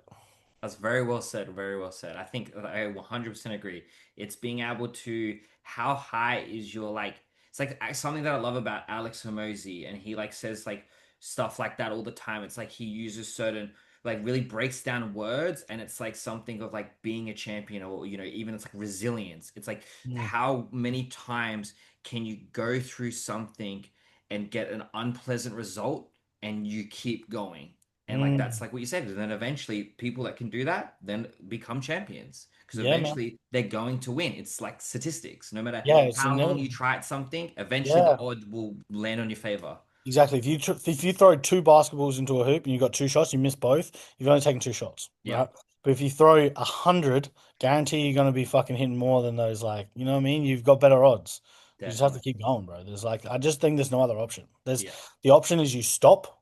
[SPEAKER 1] That's very well said. Very well said. I think I 100% agree. It's being able to, how high is your like, it's like something that I love about Alex Hormozy, and he like says like stuff like that all the time. It's like he uses certain, like really breaks down words, and it's like something of like being a champion, or even it's like resilience. It's like
[SPEAKER 2] Mm,
[SPEAKER 1] how many times can you go through something and get an unpleasant result and you keep going. And like that's
[SPEAKER 2] mm.
[SPEAKER 1] like what you said. And then eventually people that can do that then become champions. Because
[SPEAKER 2] Yeah, man.
[SPEAKER 1] eventually they're going to win. It's like statistics. No matter
[SPEAKER 2] Yeah, it's
[SPEAKER 1] how long you
[SPEAKER 2] inevitable.
[SPEAKER 1] try at something, eventually the
[SPEAKER 2] Yeah,
[SPEAKER 1] odd will land on your favor.
[SPEAKER 2] exactly. If you throw two basketballs into a hoop and you got two shots, you miss both. You've only taken two shots,
[SPEAKER 1] Yeah,
[SPEAKER 2] right? But if you throw 100, guarantee you're gonna be fucking hitting more than those. Like, you know what I mean? You've got better odds. You just have to
[SPEAKER 1] definitely.
[SPEAKER 2] keep going, bro. I just think there's no other option.
[SPEAKER 1] Yeah.
[SPEAKER 2] The option is you stop,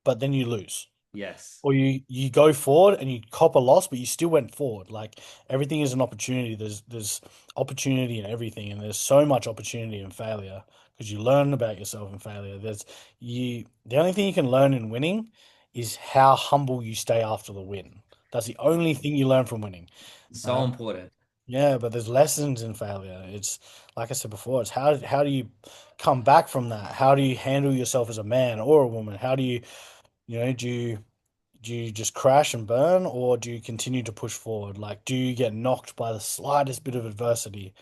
[SPEAKER 2] but then you lose.
[SPEAKER 1] Yes.
[SPEAKER 2] Or you go forward and you cop a loss, but you still went forward. Like everything is an opportunity. There's opportunity in everything, and there's so much opportunity in failure because you learn about yourself in failure. The only thing you can learn in winning is how humble you stay after the win. That's the only thing you learn from winning,
[SPEAKER 1] So
[SPEAKER 2] right?
[SPEAKER 1] important.
[SPEAKER 2] Yeah, but there's lessons in failure. It's like I said before, it's how do you come back from that? How do you handle yourself as a man or a woman? How do you, do you just crash and burn, or do you continue to push forward? Like, do you get knocked by the slightest bit of adversity?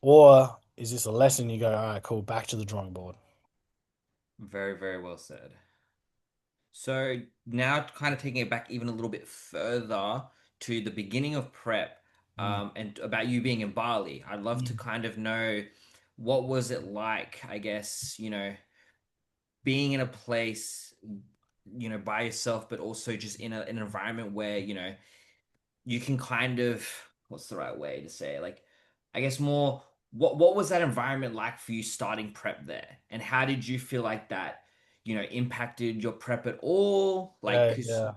[SPEAKER 2] Or is this a lesson you go, all right, cool, back to the drawing board?
[SPEAKER 1] Very, very well said. So now kind of taking it back even a little bit further to the beginning of prep,
[SPEAKER 2] Mm.
[SPEAKER 1] and about you being in Bali. I'd love to
[SPEAKER 2] Mm.
[SPEAKER 1] kind of know what was it like, I guess, being in a place, by yourself, but also just in an environment where, you can kind of, what's the right way to say it? Like, I guess more, what was that environment like for you starting prep there? And how did you feel like that, impacted your prep at all? Like,
[SPEAKER 2] Yeah,
[SPEAKER 1] 'cause
[SPEAKER 2] yeah.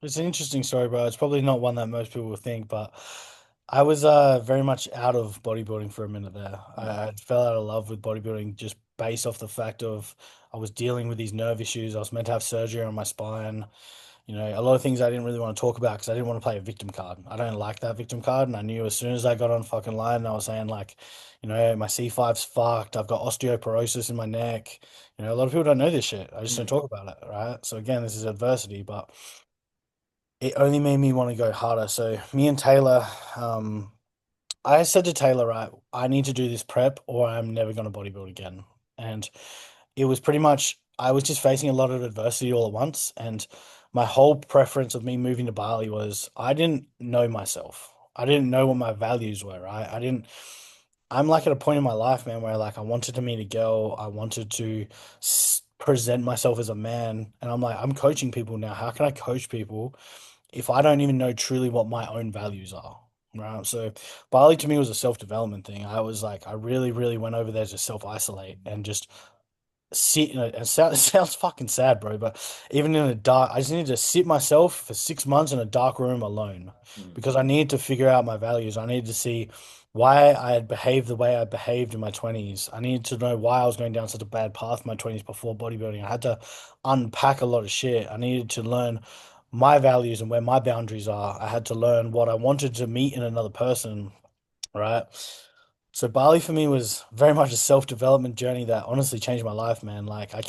[SPEAKER 2] It's an interesting story, bro. It's probably not one that most people will think, but I was very much out of bodybuilding for a minute there.
[SPEAKER 1] Mm,
[SPEAKER 2] I fell out of love with bodybuilding just based off the fact of I was dealing with these nerve issues. I was meant to have surgery on my spine. A lot of things I didn't really want to talk about because I didn't want to play a victim card. I don't like that victim card, and I knew as soon as I got on fucking line, and I was saying like, my C5's fucked. I've got osteoporosis in my neck. A lot of people don't know this shit. I just don't
[SPEAKER 1] mm,
[SPEAKER 2] talk about it, right? So again, this is adversity, but it only made me want to go harder. So me and Taylor, I said to Taylor, right, I need to do this prep or I'm never going to bodybuild again. And it was pretty much, I was just facing a lot of adversity all at once. And my whole preference of me moving to Bali was I didn't know myself. I didn't know what my values were, right? I'm like at a point in my life, man, where like I wanted to meet a girl. I wanted to present myself as a man. And I'm like, I'm coaching people now. How can I coach people if I don't even know truly what my own values are? Right. So Bali to me was a self-development thing. I was like, I really, really went over there to self-isolate and just sit in it sounds, it sounds fucking sad, bro, but even in a dark, I just needed to sit myself for 6 months in a dark room alone
[SPEAKER 1] mm,
[SPEAKER 2] because I needed to figure out my values. I needed to see why I had behaved the way I behaved in my 20s. I needed to know why I was going down such a bad path in my 20s before bodybuilding. I had to unpack a lot of shit. I needed to learn my values and where my boundaries are. I had to learn what I wanted to meet in another person, right? So Bali for me was very much a self-development journey that honestly changed my life, man. Like I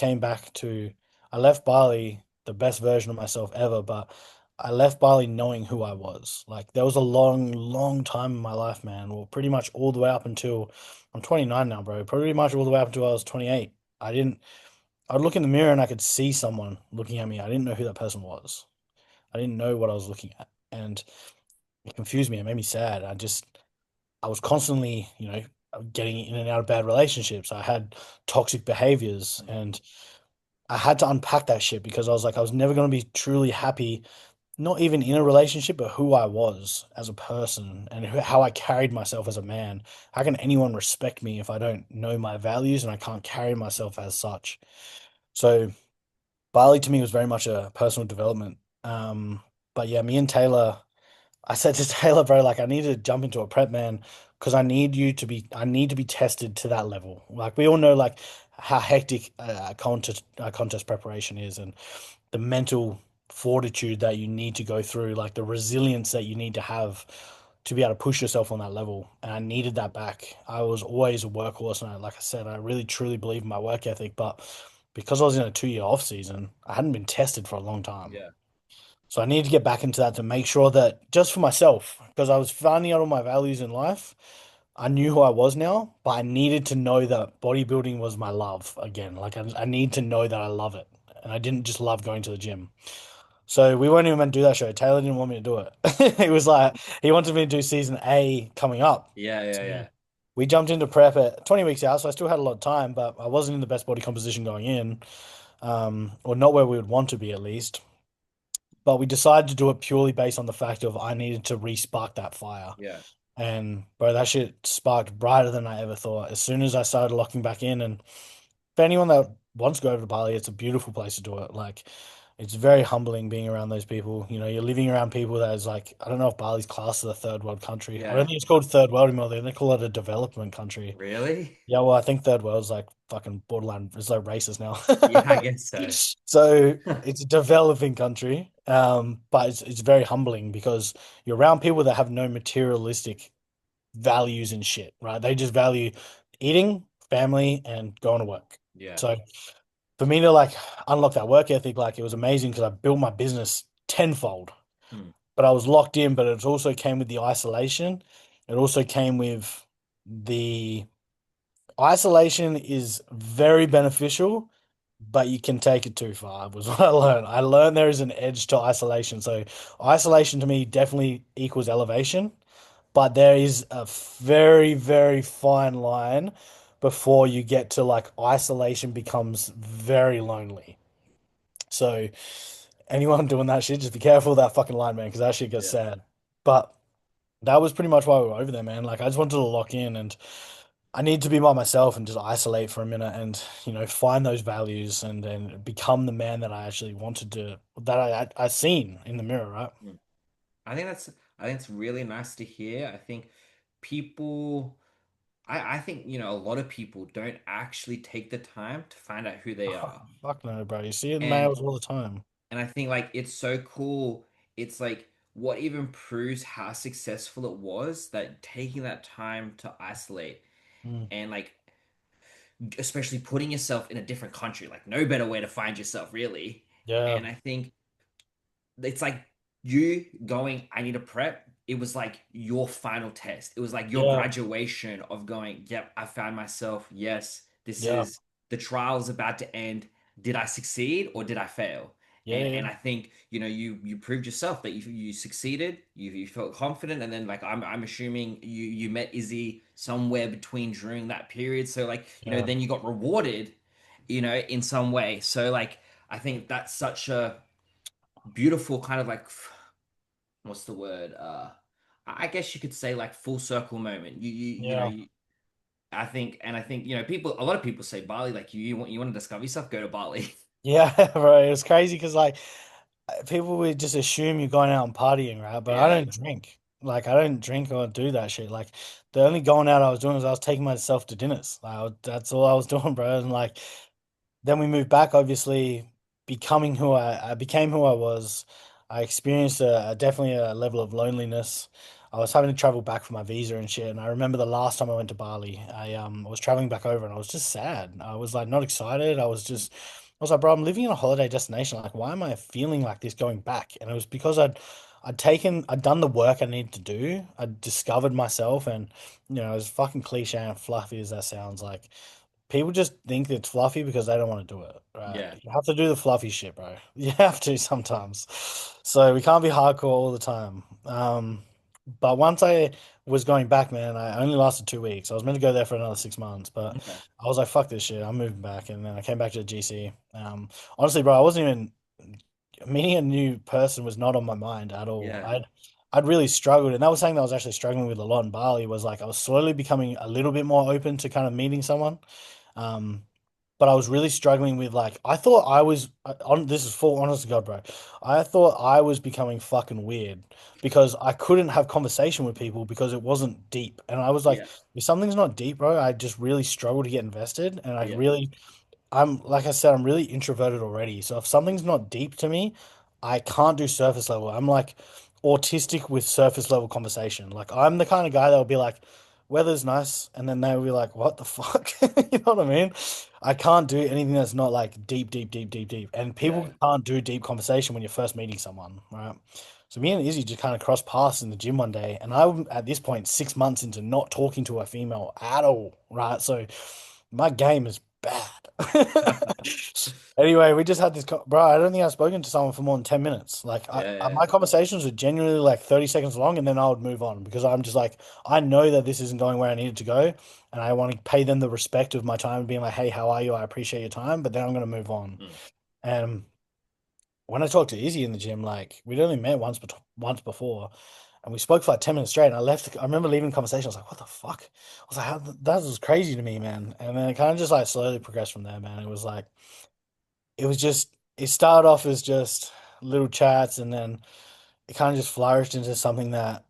[SPEAKER 2] left Bali the best version of myself ever, but I left Bali knowing who I was. Like there was a long, long time in my life, man. Well, pretty much all the way up until I'm 29 now, bro. Pretty much all the way up until I was 28. I'd look in the mirror and I could see someone looking at me. I didn't know who that person was. I didn't know what I was looking at. And it confused me. It made me sad. I was constantly, getting in and out of bad relationships. I had toxic behaviors
[SPEAKER 1] mm.
[SPEAKER 2] and I had to unpack that shit because I was like, I was never going to be truly happy, not even in a relationship, but who I was as a person and how I carried myself as a man. How can anyone respect me if I don't know my values and I can't carry myself as such? So Bali to me was very much a personal development. But yeah, me and Taylor. I said to Taylor, bro, like I need to jump into a prep, man, because I need to be tested to that level. Like we all know, like how hectic contest preparation is, and the mental fortitude that you need to go through, like the resilience that you need to have to be able to push yourself on that level. And I needed that back. I was always a workhorse, and like I said, I really truly believe in my work ethic, but because I was in a 2 year off season, I hadn't been tested for a long time.
[SPEAKER 1] Yeah.
[SPEAKER 2] So I need to get back into that to make sure that just for myself, because I was finding out all my values in life. I knew who I was now, but I needed to know that bodybuilding was my love again. Like I need to know that I love it. And I didn't just love going to the gym. So we weren't even meant to do that show. Taylor didn't want me to do it. He was like, he wanted me to do season A coming up.
[SPEAKER 1] Yeah, yeah,
[SPEAKER 2] So
[SPEAKER 1] yeah.
[SPEAKER 2] we jumped into prep at 20 weeks out, so I still had a lot of time, but I wasn't in the best body composition going in, or not where we would want to be at least. But we decided to do it purely based on the fact of I needed to re-spark that fire.
[SPEAKER 1] Yeah.
[SPEAKER 2] And bro, that shit sparked brighter than I ever thought. As soon as I started locking back in, and for anyone that wants to go over to Bali, it's a beautiful place to do it. Like, It's very humbling being around those people. You know, you're living around people that is like, I don't know if Bali's classed as a third world country. I don't
[SPEAKER 1] Yeah.
[SPEAKER 2] think it's called third world anymore. They call it a development country.
[SPEAKER 1] Really?
[SPEAKER 2] Yeah, well, I think third world's like fucking borderline. It's like racist now.
[SPEAKER 1] Yeah, I guess so.
[SPEAKER 2] So it's a developing country, but it's very humbling because you're around people that have no materialistic values and shit, right? They just value eating, family, and going to work.
[SPEAKER 1] Yeah.
[SPEAKER 2] So for me to like unlock that work ethic, like it was amazing because I built my business tenfold.
[SPEAKER 1] Hmm.
[SPEAKER 2] But I was locked in, but it also came with the isolation. It also came with the isolation is very beneficial, but you can take it too far, was what I learned. I learned there is an edge to isolation. So isolation to me definitely equals elevation, but there is a very, very fine line before you get to like isolation becomes very lonely. So anyone doing that shit, just be careful of that fucking line, man, because that shit gets
[SPEAKER 1] Yeah.
[SPEAKER 2] sad. But that was pretty much why we were over there, man. Like I just wanted to lock in and I need to be by myself and just isolate for a minute and, find those values and then become the man that I actually wanted to, that I seen in the mirror, right?
[SPEAKER 1] Hmm. I think that's I think it's really nice to hear. I think people I think, a lot of people don't actually take the time to find out who they
[SPEAKER 2] Oh,
[SPEAKER 1] are.
[SPEAKER 2] fuck no, bro. You see it in
[SPEAKER 1] And
[SPEAKER 2] males all the time.
[SPEAKER 1] and I think like it's so cool. It's like what even proves how successful it was that taking that time to isolate
[SPEAKER 2] Mm.
[SPEAKER 1] and like especially putting yourself in a different country, like no better way to find yourself really.
[SPEAKER 2] Yeah,
[SPEAKER 1] And I think it's like you going, I need to prep. It was like your final test. It was like your
[SPEAKER 2] yeah,
[SPEAKER 1] graduation of going, yep, I found myself. Yes, this
[SPEAKER 2] yeah,
[SPEAKER 1] is the trial's about to end. Did I succeed or did I fail?
[SPEAKER 2] yeah,
[SPEAKER 1] And
[SPEAKER 2] yeah,
[SPEAKER 1] I think, you proved yourself that you succeeded, you felt confident, and then like I'm assuming you met Izzy somewhere between during that period. So like,
[SPEAKER 2] yeah,
[SPEAKER 1] then you got rewarded, in some way. So like I think that's such a beautiful kind of like what's the word? I guess you could say like full circle moment.
[SPEAKER 2] yeah.
[SPEAKER 1] I think people, a lot of people say Bali, like you want to discover yourself, go to Bali.
[SPEAKER 2] Yeah, bro. It was crazy because like people would just assume you're going out and partying, right? But I
[SPEAKER 1] Yeah.
[SPEAKER 2] don't drink. Like I don't drink or do that shit. Like the only going out I was doing was I was taking myself to dinners. That's all I was doing, bro. And like then we moved back, obviously becoming I became who I was. I experienced definitely a level of loneliness. I was having to travel back for my visa and shit. And I remember the last time I went to Bali, I was traveling back over and I was just sad. I was like not excited. I was like, bro, I'm living in a holiday destination. Like, why am I feeling like this going back? And it was because I'd done the work I needed to do. I'd discovered myself and, as fucking cliche and fluffy as that sounds, like people just think it's fluffy because they don't want to do it, right?
[SPEAKER 1] Yeah.
[SPEAKER 2] You have to do the fluffy shit, bro. You have to sometimes. So we can't be hardcore all the time. But once I was going back, man, I only lasted 2 weeks. I was meant to go there for another 6 months, but
[SPEAKER 1] Okay.
[SPEAKER 2] I was like, fuck this shit. I'm moving back. And then I came back to the GC. Honestly, bro, I wasn't even meeting a new person was not on my mind at all.
[SPEAKER 1] Yeah.
[SPEAKER 2] I'd really struggled, and that was something that I was actually struggling with a lot in Bali was like I was slowly becoming a little bit more open to kind of meeting someone. Um, but I was really struggling with like I thought I was on this is full honest to God, bro. I thought I was becoming fucking weird because I couldn't have conversation with people because it wasn't deep. And I was like,
[SPEAKER 1] Yeah.
[SPEAKER 2] if something's not deep, bro, I just really struggle to get invested. And
[SPEAKER 1] Yeah.
[SPEAKER 2] I'm like I said, I'm really introverted already. So if something's not deep to me, I can't do surface level. I'm like autistic with surface level conversation. Like I'm the kind of guy that will be like, weather's nice, and then they'll be like, what the fuck? You know what I mean? I can't do anything that's not like deep, deep, deep, deep, deep. And people
[SPEAKER 1] Yeah.
[SPEAKER 2] can't do deep conversation when you're first meeting someone, right? So me and Izzy just kind of crossed paths in the gym one day, and I'm at this point 6 months into not talking to a female at all, right? So my game is bad. Anyway, we just had this, bro. I don't think I've spoken to someone for more than 10 minutes. Like,
[SPEAKER 1] Yeah. Yeah.
[SPEAKER 2] my conversations are genuinely like 30 seconds long, and then I would move on because I'm just like, I know that this isn't going where I need it to go, and I want to pay them the respect of my time and being like, hey, how are you? I appreciate your time, but then I'm going to move on.
[SPEAKER 1] Mm.
[SPEAKER 2] And when I talked to Izzy in the gym, like, we'd only met once before, and we spoke for like 10 minutes straight. And I left, I remember leaving the conversation. I was like, what the fuck? I was like, that was crazy to me, man. And then it kind of just like slowly progressed from there, man. It was like, it was just it started off as just little chats, and then it kind of just flourished into something that.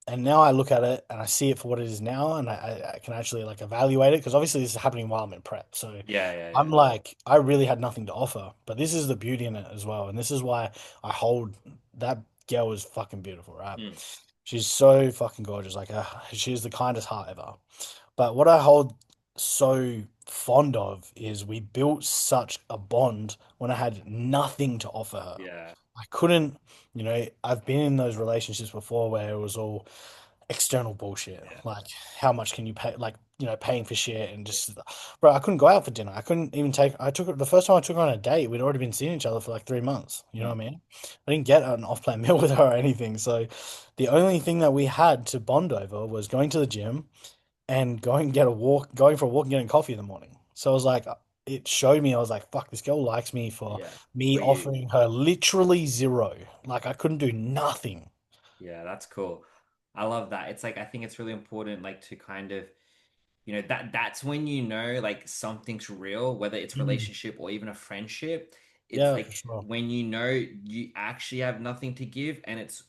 [SPEAKER 2] And now I look at it and I see it for what it is now, and I can actually like evaluate it because obviously this is happening while I'm in prep. So
[SPEAKER 1] Yeah, yeah,
[SPEAKER 2] I'm
[SPEAKER 1] yeah.
[SPEAKER 2] like, I really had nothing to offer, but this is the beauty in it as well, and this is why I hold that girl is fucking beautiful, right?
[SPEAKER 1] Mm,
[SPEAKER 2] She's so fucking gorgeous. Like, she's the kindest heart ever. But what I hold so fond of is we built such a bond when I had nothing to offer her.
[SPEAKER 1] yeah,
[SPEAKER 2] I couldn't, I've been in those relationships before where it was all external bullshit.
[SPEAKER 1] yeah,
[SPEAKER 2] Like, how much can you pay? Like, paying for shit and
[SPEAKER 1] yeah.
[SPEAKER 2] just, bro, I couldn't go out for dinner. I couldn't even I took it the first time I took her on a date, we'd already been seeing each other for like 3 months. You know
[SPEAKER 1] Mm,
[SPEAKER 2] what I mean? I didn't get an off-plan meal with her or anything. So the only thing that we had to bond over was going to the gym and going for a walk and getting coffee in the morning. So I was like, it showed me, I was like, fuck, this girl likes me for
[SPEAKER 1] yeah.
[SPEAKER 2] me
[SPEAKER 1] But you,
[SPEAKER 2] offering her literally zero. Like, I couldn't do nothing.
[SPEAKER 1] yeah, that's cool. I love that. It's like I think it's really important, like to kind of that's when you know like something's real, whether it's
[SPEAKER 2] Mm.
[SPEAKER 1] relationship or even a friendship. It's
[SPEAKER 2] Yeah, for
[SPEAKER 1] like
[SPEAKER 2] sure.
[SPEAKER 1] when you know you actually have nothing to give and it's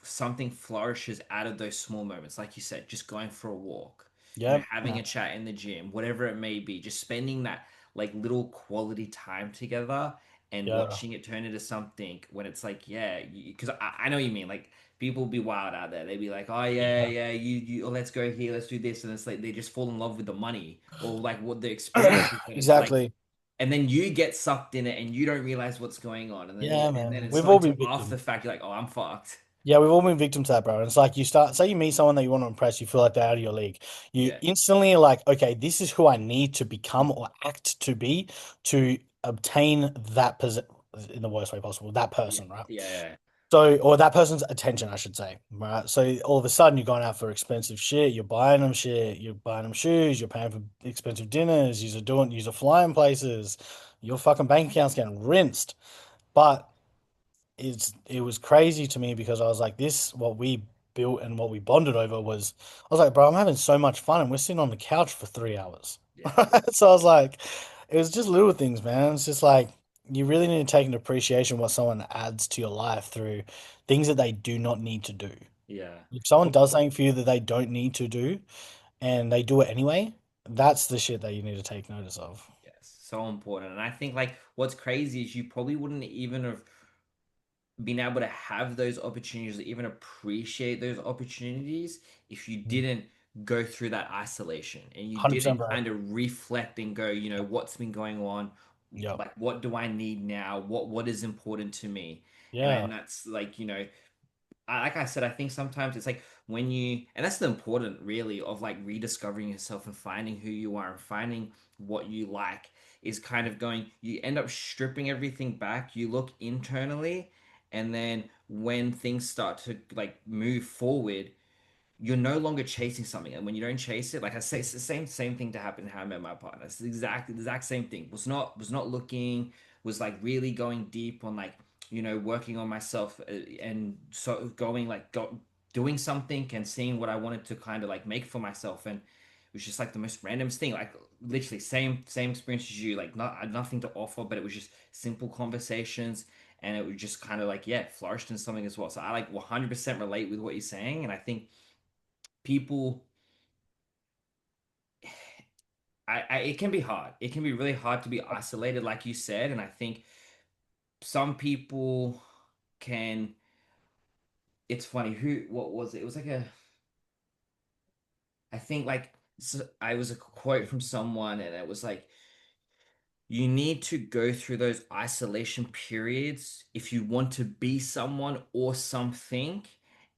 [SPEAKER 1] something flourishes out of those small moments, like you said, just going for a walk,
[SPEAKER 2] Yeah,
[SPEAKER 1] having a chat in the gym, whatever it may be, just spending that like little quality time together and
[SPEAKER 2] yeah.
[SPEAKER 1] watching it turn into something when it's like, yeah, because I know what you mean. Like people be wild out there. They be like, oh yeah,
[SPEAKER 2] Yeah.
[SPEAKER 1] yeah, you let's go here, let's do this, and it's like they just fall in love with the money or like what the experience is when it's like,
[SPEAKER 2] Exactly.
[SPEAKER 1] and then you get sucked in it and you don't realize what's going on, and then
[SPEAKER 2] Yeah,
[SPEAKER 1] and then
[SPEAKER 2] man.
[SPEAKER 1] it's
[SPEAKER 2] We've
[SPEAKER 1] not
[SPEAKER 2] all
[SPEAKER 1] until
[SPEAKER 2] been
[SPEAKER 1] after the
[SPEAKER 2] victims.
[SPEAKER 1] fact you're like, oh, I'm fucked.
[SPEAKER 2] Yeah, we've all been victims to that, bro. And it's like you start, say you meet someone that you want to impress, you feel like they're out of your league. You
[SPEAKER 1] Yeah,
[SPEAKER 2] instantly are like, okay, this is who I need to become or act to be to obtain that position in the worst way possible, that
[SPEAKER 1] yeah,
[SPEAKER 2] person, right?
[SPEAKER 1] yeah,
[SPEAKER 2] So, or that person's attention, I should say, right? So all of a sudden you're going out for expensive shit, you're buying them shit, you're buying them shoes, you're paying for expensive dinners, you're flying places, your fucking bank account's getting rinsed. But it was crazy to me because I was like, this what we built and what we bonded over was I was like, bro, I'm having so much fun and we're sitting on the couch for 3 hours.
[SPEAKER 1] yeah,
[SPEAKER 2] So I was like, it was just little things, man. It's just like you really need to take into appreciation what someone adds to your life through things that they do not need to do.
[SPEAKER 1] yeah.
[SPEAKER 2] If someone
[SPEAKER 1] Oh,
[SPEAKER 2] does something for you that they don't need to do and they do it anyway, that's the shit that you need to take notice of.
[SPEAKER 1] yes, so important. And I think like what's crazy is you probably wouldn't even have being able to have those opportunities, even appreciate those opportunities, if you didn't go through that isolation and you
[SPEAKER 2] 100%,
[SPEAKER 1] didn't
[SPEAKER 2] bro.
[SPEAKER 1] kind of reflect and go, what's been going on,
[SPEAKER 2] Yep.
[SPEAKER 1] like what do I need now? What is important to me? And
[SPEAKER 2] Yeah.
[SPEAKER 1] that's like, like I said, I think sometimes it's like when and that's the important really of like rediscovering yourself and finding who you are and finding what you like is kind of going, you end up stripping everything back, you look internally, and then when things start to like move forward, you're no longer chasing something. And when you don't chase it, like I say, it's the same thing to happen how I met my partner. It's the exact same thing. Was not looking, was like really going deep on like, working on myself and so going like doing something and seeing what I wanted to kind of like make for myself. And it was just like the most random thing, like literally same experience as you, like nothing to offer, but it was just simple conversations and it was just kind of like, yeah, flourished in something as well. So I like 100% relate with what you're saying. And I think people it can be hard. It can be really hard to be isolated like you said, and I think some people can. It's funny, who what was it? It was like a I think like I was a quote from someone and it was like you need to go through those isolation periods if you want to be someone or something.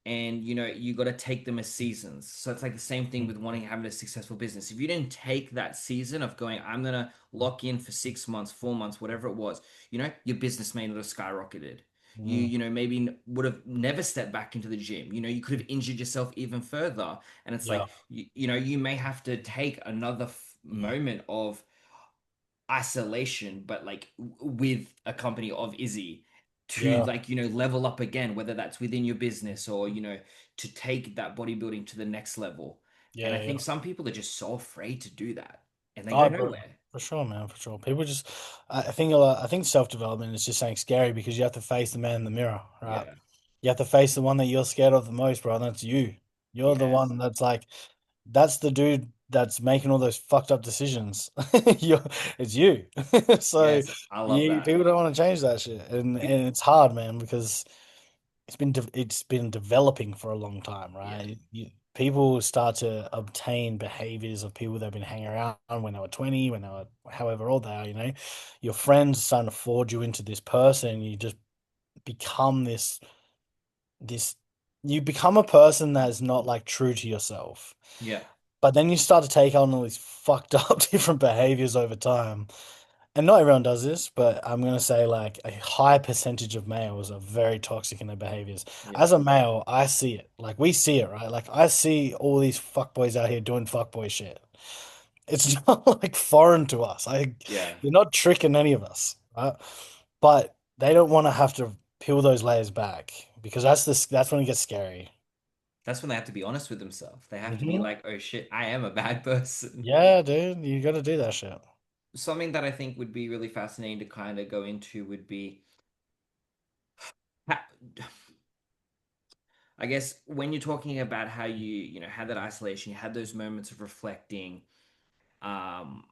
[SPEAKER 1] And you got to take them as seasons. So it's like the same thing with wanting having a successful business. If you didn't take that season of going, I'm gonna lock in for 6 months, 4 months, whatever it was, your business may not have skyrocketed.
[SPEAKER 2] Mm.
[SPEAKER 1] Maybe would have never stepped back into the gym. You could have injured yourself even further. And it's
[SPEAKER 2] Yeah.
[SPEAKER 1] like, you may have to take another moment of isolation, but like with a company of Izzy to
[SPEAKER 2] Yeah.
[SPEAKER 1] like, level up again, whether that's within your business or, to take that bodybuilding to the next level. And
[SPEAKER 2] Yeah.
[SPEAKER 1] I
[SPEAKER 2] Yeah.
[SPEAKER 1] think some people are just so afraid to do that and they go
[SPEAKER 2] Oh, bro,
[SPEAKER 1] nowhere.
[SPEAKER 2] For sure, man, for sure. People just, I think a lot, I think self-development is just saying scary because you have to face the man in the mirror, right?
[SPEAKER 1] Yeah.
[SPEAKER 2] You have to face the one that you're scared of the most, bro. And that's you. You're the
[SPEAKER 1] Yes.
[SPEAKER 2] one that's like, that's the dude that's making all those fucked up decisions. You're, it's you. So
[SPEAKER 1] Yes. I love
[SPEAKER 2] you
[SPEAKER 1] that.
[SPEAKER 2] people don't want to change that shit, and it's hard, man, because it's been developing for a long time,
[SPEAKER 1] Yeah.
[SPEAKER 2] right? People start to obtain behaviors of people they've been hanging around when they were 20, when they were however old they are, you know. Your friends starting to forge you into this person. You just become this you become a person that's not like true to yourself.
[SPEAKER 1] Yeah.
[SPEAKER 2] But then you start to take on all these fucked up different behaviors over time. And not everyone does this, but I'm gonna say like a high percentage of males are very toxic in their behaviors.
[SPEAKER 1] Yeah.
[SPEAKER 2] As a male, I see it. Like we see it, right? Like I see all these fuckboys out here doing fuckboy shit. It's not like foreign to us.
[SPEAKER 1] Yeah.
[SPEAKER 2] You're not tricking any of us, right? But they don't want to have to peel those layers back because that's when it gets scary.
[SPEAKER 1] That's when they have to be honest with themselves. They have to be
[SPEAKER 2] Hmm.
[SPEAKER 1] like, oh shit, I am a bad person.
[SPEAKER 2] Yeah, dude, you got to do that shit.
[SPEAKER 1] Something that I think would be really fascinating to kind of go into would be, ha- I guess, when you're talking about how had that isolation, you had those moments of reflecting, um,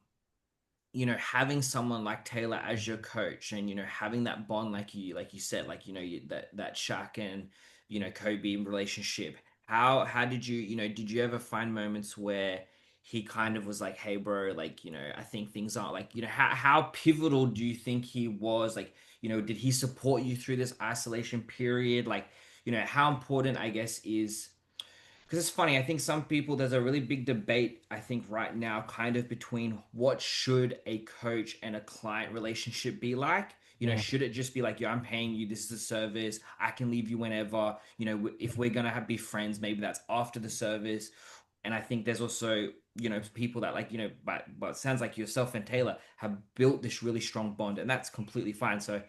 [SPEAKER 1] having someone like Taylor as your coach and, having that bond, like you said, like, that Shaq and, Kobe relationship. How did did you ever find moments where he kind of was like, hey, bro, like, I think things aren't like, how pivotal do you think he was? Like, did he support you through this isolation period? Like, how important, I guess, is because it's funny. I think some people, there's a really big debate, I think, right now, kind of between what should a coach and a client relationship be like.
[SPEAKER 2] Mm.
[SPEAKER 1] Should it just be like, yo, I'm paying you, this is a service, I can leave you whenever, if we're gonna be friends, maybe that's after the service. And I think there's also, people that like, but it sounds like yourself and Taylor have built this really strong bond, and that's completely fine. So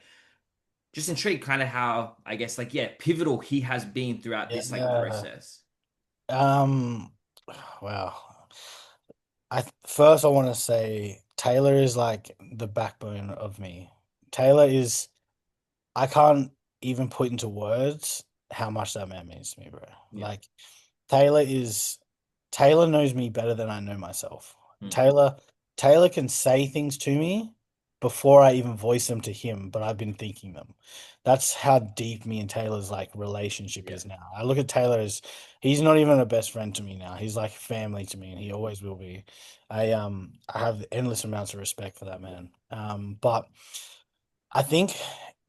[SPEAKER 1] just intrigued kind of how, I guess, like, yeah, pivotal he has been throughout this like
[SPEAKER 2] Yeah.
[SPEAKER 1] process.
[SPEAKER 2] Um, wow. First I want to say Taylor is like the backbone of me. Taylor is I can't even put into words how much that man means to me, bro.
[SPEAKER 1] Yeah.
[SPEAKER 2] Like Taylor is Taylor knows me better than I know myself.
[SPEAKER 1] Hmm.
[SPEAKER 2] Taylor Taylor can say things to me before I even voice them to him, but I've been thinking them. That's how deep me and Taylor's like relationship
[SPEAKER 1] Yeah.
[SPEAKER 2] is now. I look at Taylor as he's not even a best friend to me now. He's like family to me and he always will be. I have endless amounts of respect for that man. But I think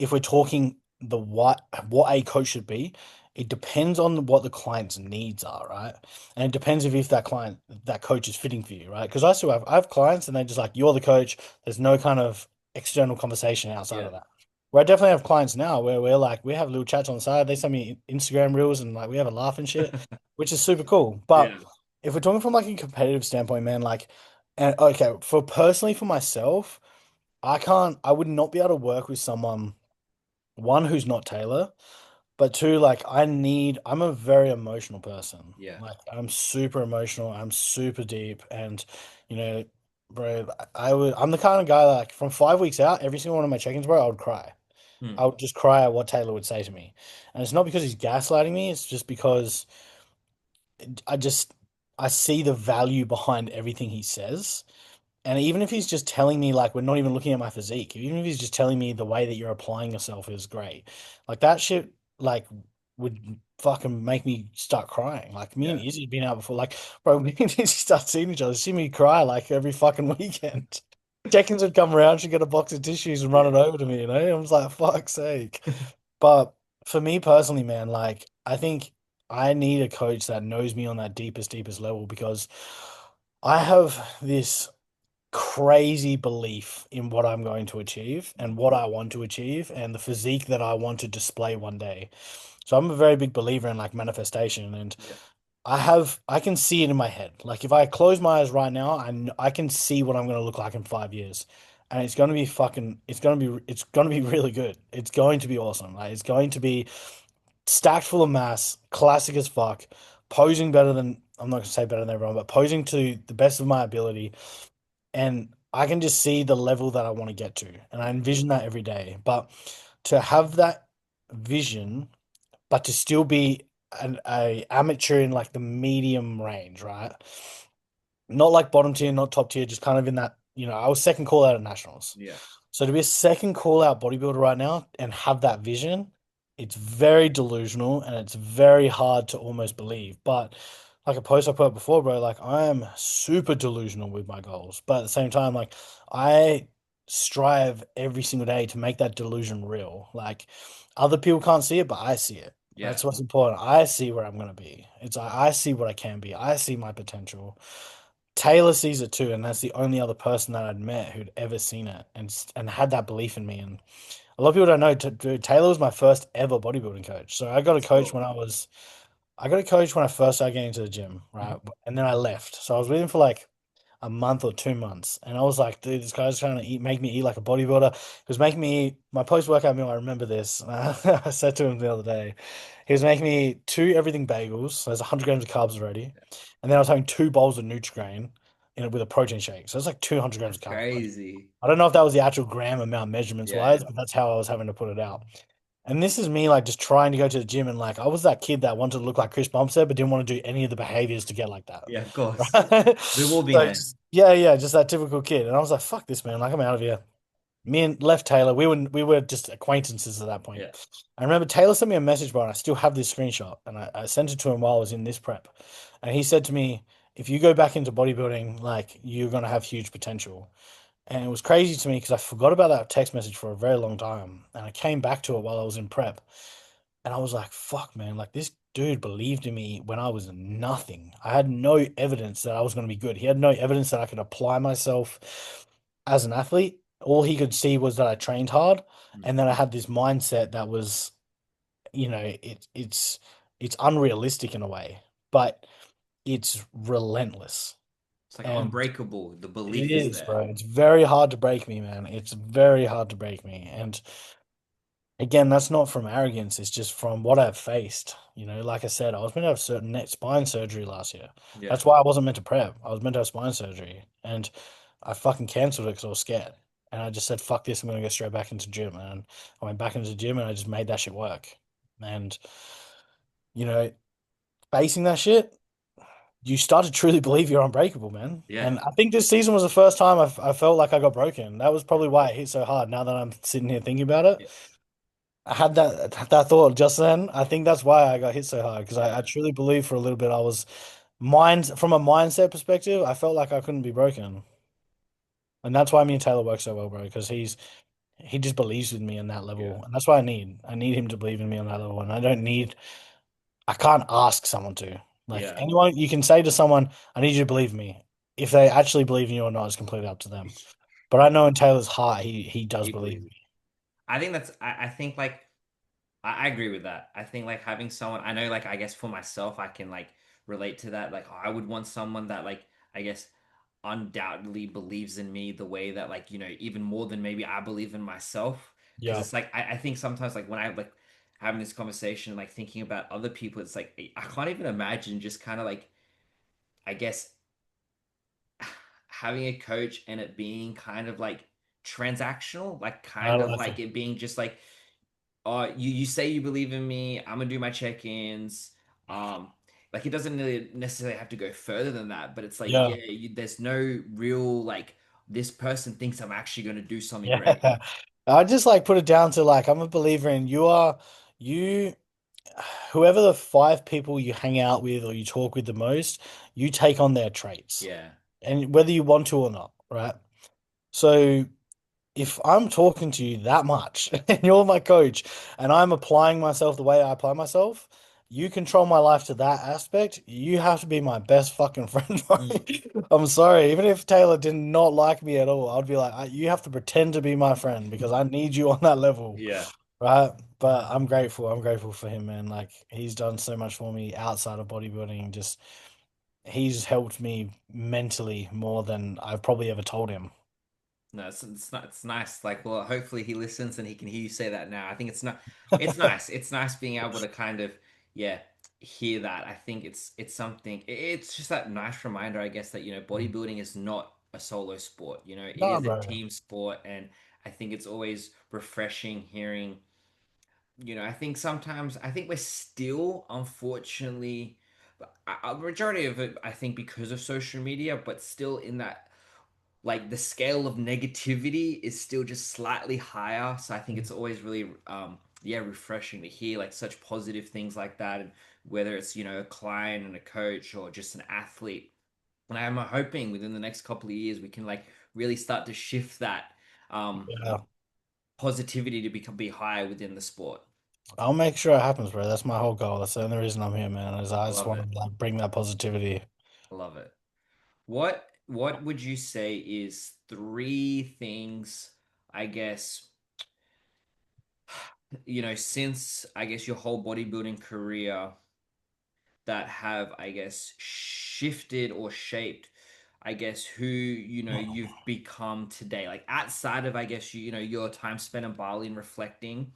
[SPEAKER 2] if we're talking what a coach should be, it depends on what the client's needs are, right? And it depends if that coach is fitting for you, right? Because I have clients and they're just like, you're the coach. There's no kind of external conversation outside
[SPEAKER 1] Yeah.
[SPEAKER 2] of that. Where I definitely have clients now where we're like, we have little chats on the side. They send me Instagram reels and like we have a laugh and shit, which is super cool. But
[SPEAKER 1] Yeah.
[SPEAKER 2] if we're talking from like a competitive standpoint, man, like, and okay, for personally for myself. I would not be able to work with someone, one, who's not Taylor, but two, like, I'm a very emotional person.
[SPEAKER 1] Yeah.
[SPEAKER 2] Like, I'm super emotional, I'm super deep, and, you know, bro, I'm the kind of guy that, like, from 5 weeks out, every single one of my check-ins, bro, I would cry.
[SPEAKER 1] Hmm.
[SPEAKER 2] I would just cry at what Taylor would say to me. And it's not because he's gaslighting me, it's just because I just, I see the value behind everything he says. And even if he's just telling me, like, we're not even looking at my physique, even if he's just telling me the way that you're applying yourself is great, like that shit, like, would fucking make me start crying. Like, me and
[SPEAKER 1] Yeah.
[SPEAKER 2] Izzy had been out before, like, bro, me and Izzy start seeing each other, see me cry like every fucking weekend. Jenkins would come around, she'd get a box of tissues and run
[SPEAKER 1] Yeah.
[SPEAKER 2] it over to me, you know? I was like, fuck's sake. But for me personally, man, like, I think I need a coach that knows me on that deepest level because I have this crazy belief in what I'm going to achieve and what I want to achieve and the physique that I want to display one day. So I'm a very big believer in like manifestation and
[SPEAKER 1] Yeah.
[SPEAKER 2] I can see it in my head. Like if I close my eyes right now, I can see what I'm going to look like in 5 years. And it's going to be it's going to be really good. It's going to be awesome. Like it's going to be stacked full of mass, classic as fuck, posing better than I'm not going to say better than everyone, but posing to the best of my ability and I can just see the level that I want to get to, and I envision that every day. But to have that vision, but to still be a amateur in like the medium range, right? Not like bottom tier, not top tier, just kind of in that, I was second call out at nationals.
[SPEAKER 1] Yeah.
[SPEAKER 2] So to be a second call out bodybuilder right now and have that vision, it's very delusional and it's very hard to almost believe. But like a post I put up before, bro, like I am super delusional with my goals. But at the same time, like I strive every single day to make that delusion real. Like other people can't see it, but I see it.
[SPEAKER 1] Yeah.
[SPEAKER 2] That's what's important. I see where I'm gonna be. I see what I can be. I see my potential. Taylor sees it too, and that's the only other person that I'd met who'd ever seen it and had that belief in me. And a lot of people don't know, dude, Taylor was my first ever bodybuilding coach. So
[SPEAKER 1] That's cool.
[SPEAKER 2] I got a coach when I first started getting to the gym, right? And then I left. So I was with him for like a month or 2 months. And I was like, dude, this guy's trying to make me eat like a bodybuilder. He was making me eat my post-workout meal. I remember this. I said to him the other day, he was making me two everything bagels. So there's 100 grams of carbs already. And then I was having two bowls of Nutri-Grain in it with a protein shake. So it's like 200 grams
[SPEAKER 1] That's
[SPEAKER 2] of carbs.
[SPEAKER 1] crazy.
[SPEAKER 2] I don't know if that was the actual gram amount measurements
[SPEAKER 1] Yeah.
[SPEAKER 2] wise, but that's how I was having to put it out. And this is me like just trying to go to the gym and like I was that kid that wanted to look like Chris Bumstead but didn't want to do any of the behaviors to get like that.
[SPEAKER 1] Yeah, of course.
[SPEAKER 2] Right?
[SPEAKER 1] We've all been
[SPEAKER 2] So
[SPEAKER 1] there.
[SPEAKER 2] yeah, yeah, just that typical kid. And I was like, fuck this man, like I'm out of here. Me and left Taylor, we were just acquaintances at that point.
[SPEAKER 1] Yeah.
[SPEAKER 2] I remember Taylor sent me a message, bro, and I still have this screenshot. And I sent it to him while I was in this prep. And he said to me, if you go back into bodybuilding, like you're gonna have huge potential. And it was crazy to me because I forgot about that text message for a very long time. And I came back to it while I was in prep. And I was like, fuck, man, like this dude believed in me when I was nothing. I had no evidence that I was going to be good. He had no evidence that I could apply myself as an athlete. All he could see was that I trained hard
[SPEAKER 1] Mm.
[SPEAKER 2] and that I had this mindset that was, it's unrealistic in a way, but it's relentless.
[SPEAKER 1] It's like
[SPEAKER 2] And
[SPEAKER 1] unbreakable. The
[SPEAKER 2] it
[SPEAKER 1] belief is
[SPEAKER 2] is,
[SPEAKER 1] there.
[SPEAKER 2] bro. It's very hard to break me, man. It's very hard to break me. And again, that's not from arrogance. It's just from what I've faced. Like I said, I was meant to have certain neck spine surgery last year.
[SPEAKER 1] Yeah.
[SPEAKER 2] That's why I wasn't meant to prep. I was meant to have spine surgery, and I fucking canceled it because I was scared. And I just said, "Fuck this! I'm gonna go straight back into gym." And I went back into the gym, and I just made that shit work. And you know, facing that shit, you start to truly believe you're unbreakable, man.
[SPEAKER 1] Yeah.
[SPEAKER 2] And I think this season was the first time I felt like I got broken. That was probably why it hit so hard. Now that I'm sitting here thinking about it.
[SPEAKER 1] Yeah.
[SPEAKER 2] I had that thought just then. I think that's why I got hit so hard because I
[SPEAKER 1] Yeah.
[SPEAKER 2] truly believe for a little bit I was from a mindset perspective, I felt like I couldn't be broken. And that's why me and Taylor work so well, bro, because he just believes in me on that
[SPEAKER 1] Yeah.
[SPEAKER 2] level. And that's what I need. I need him to believe in me on that level. And I can't ask someone to. Like
[SPEAKER 1] Yeah.
[SPEAKER 2] anyone you can say to someone, I need you to believe in me. If they actually believe in you or not is completely up to them. But I know in Taylor's heart he does
[SPEAKER 1] He
[SPEAKER 2] believe in
[SPEAKER 1] believes. I think I think like I agree with that. I think like having someone I know like I guess for myself I can like relate to that. Like I would want someone that like I guess undoubtedly believes in me the way that like, even more than maybe I believe in myself.
[SPEAKER 2] me.
[SPEAKER 1] Because
[SPEAKER 2] Yeah.
[SPEAKER 1] it's like I think sometimes like when I like having this conversation, like thinking about other people, it's like I can't even imagine just kind of like I guess having a coach and it being kind of like transactional, like
[SPEAKER 2] I
[SPEAKER 1] kind
[SPEAKER 2] don't
[SPEAKER 1] of
[SPEAKER 2] know.
[SPEAKER 1] like it being just like, you say you believe in me, I'm gonna do my check-ins. Like it doesn't really necessarily have to go further than that, but it's like,
[SPEAKER 2] Yeah.
[SPEAKER 1] yeah, there's no real like this person thinks I'm actually gonna do something great.
[SPEAKER 2] Yeah. I just like put it down to like I'm a believer in you whoever the five people you hang out with or you talk with the most, you take on their traits.
[SPEAKER 1] Yeah.
[SPEAKER 2] And whether you want to or not, right? So if I'm talking to you that much and you're my coach and I'm applying myself the way I apply myself, you control my life to that aspect. You have to be my best fucking friend, bro.
[SPEAKER 1] Mm.
[SPEAKER 2] I'm sorry. Even if Taylor did not like me at all, I'd be like, you have to pretend to be my friend because I need you on that level,
[SPEAKER 1] Yeah.
[SPEAKER 2] right? But I'm grateful. I'm grateful for him, man. Like he's done so much for me outside of bodybuilding. Just he's helped me mentally more than I've probably ever told him.
[SPEAKER 1] No, it's not, it's nice. Like, well, hopefully he listens and he can hear you say that now. I think it's not, it's nice. It's nice being able to kind of, yeah, hear that. I think it's something, it's just that nice reminder, I guess, that, bodybuilding is not a solo sport. It
[SPEAKER 2] No,
[SPEAKER 1] is a
[SPEAKER 2] bro.
[SPEAKER 1] team sport, and I think it's always refreshing hearing. I think sometimes I think we're still, unfortunately, a majority of it, I think, because of social media, but still in that like the scale of negativity is still just slightly higher. So I think it's always really yeah, refreshing to hear like such positive things like that, and whether it's a client and a coach or just an athlete. And I'm hoping within the next couple of years we can like really start to shift that um
[SPEAKER 2] Yeah.
[SPEAKER 1] positivity to be higher within the sport.
[SPEAKER 2] I'll make sure it happens, bro. That's my whole goal. That's the only reason I'm here, man, is I
[SPEAKER 1] I
[SPEAKER 2] just
[SPEAKER 1] love
[SPEAKER 2] want
[SPEAKER 1] it.
[SPEAKER 2] to like bring that positivity.
[SPEAKER 1] I love it. What would you say is three things, I guess, since I guess your whole bodybuilding career that have, I guess, shifted or shaped, I guess, who, you've become today? Like outside of, I guess, your time spent in Bali and reflecting,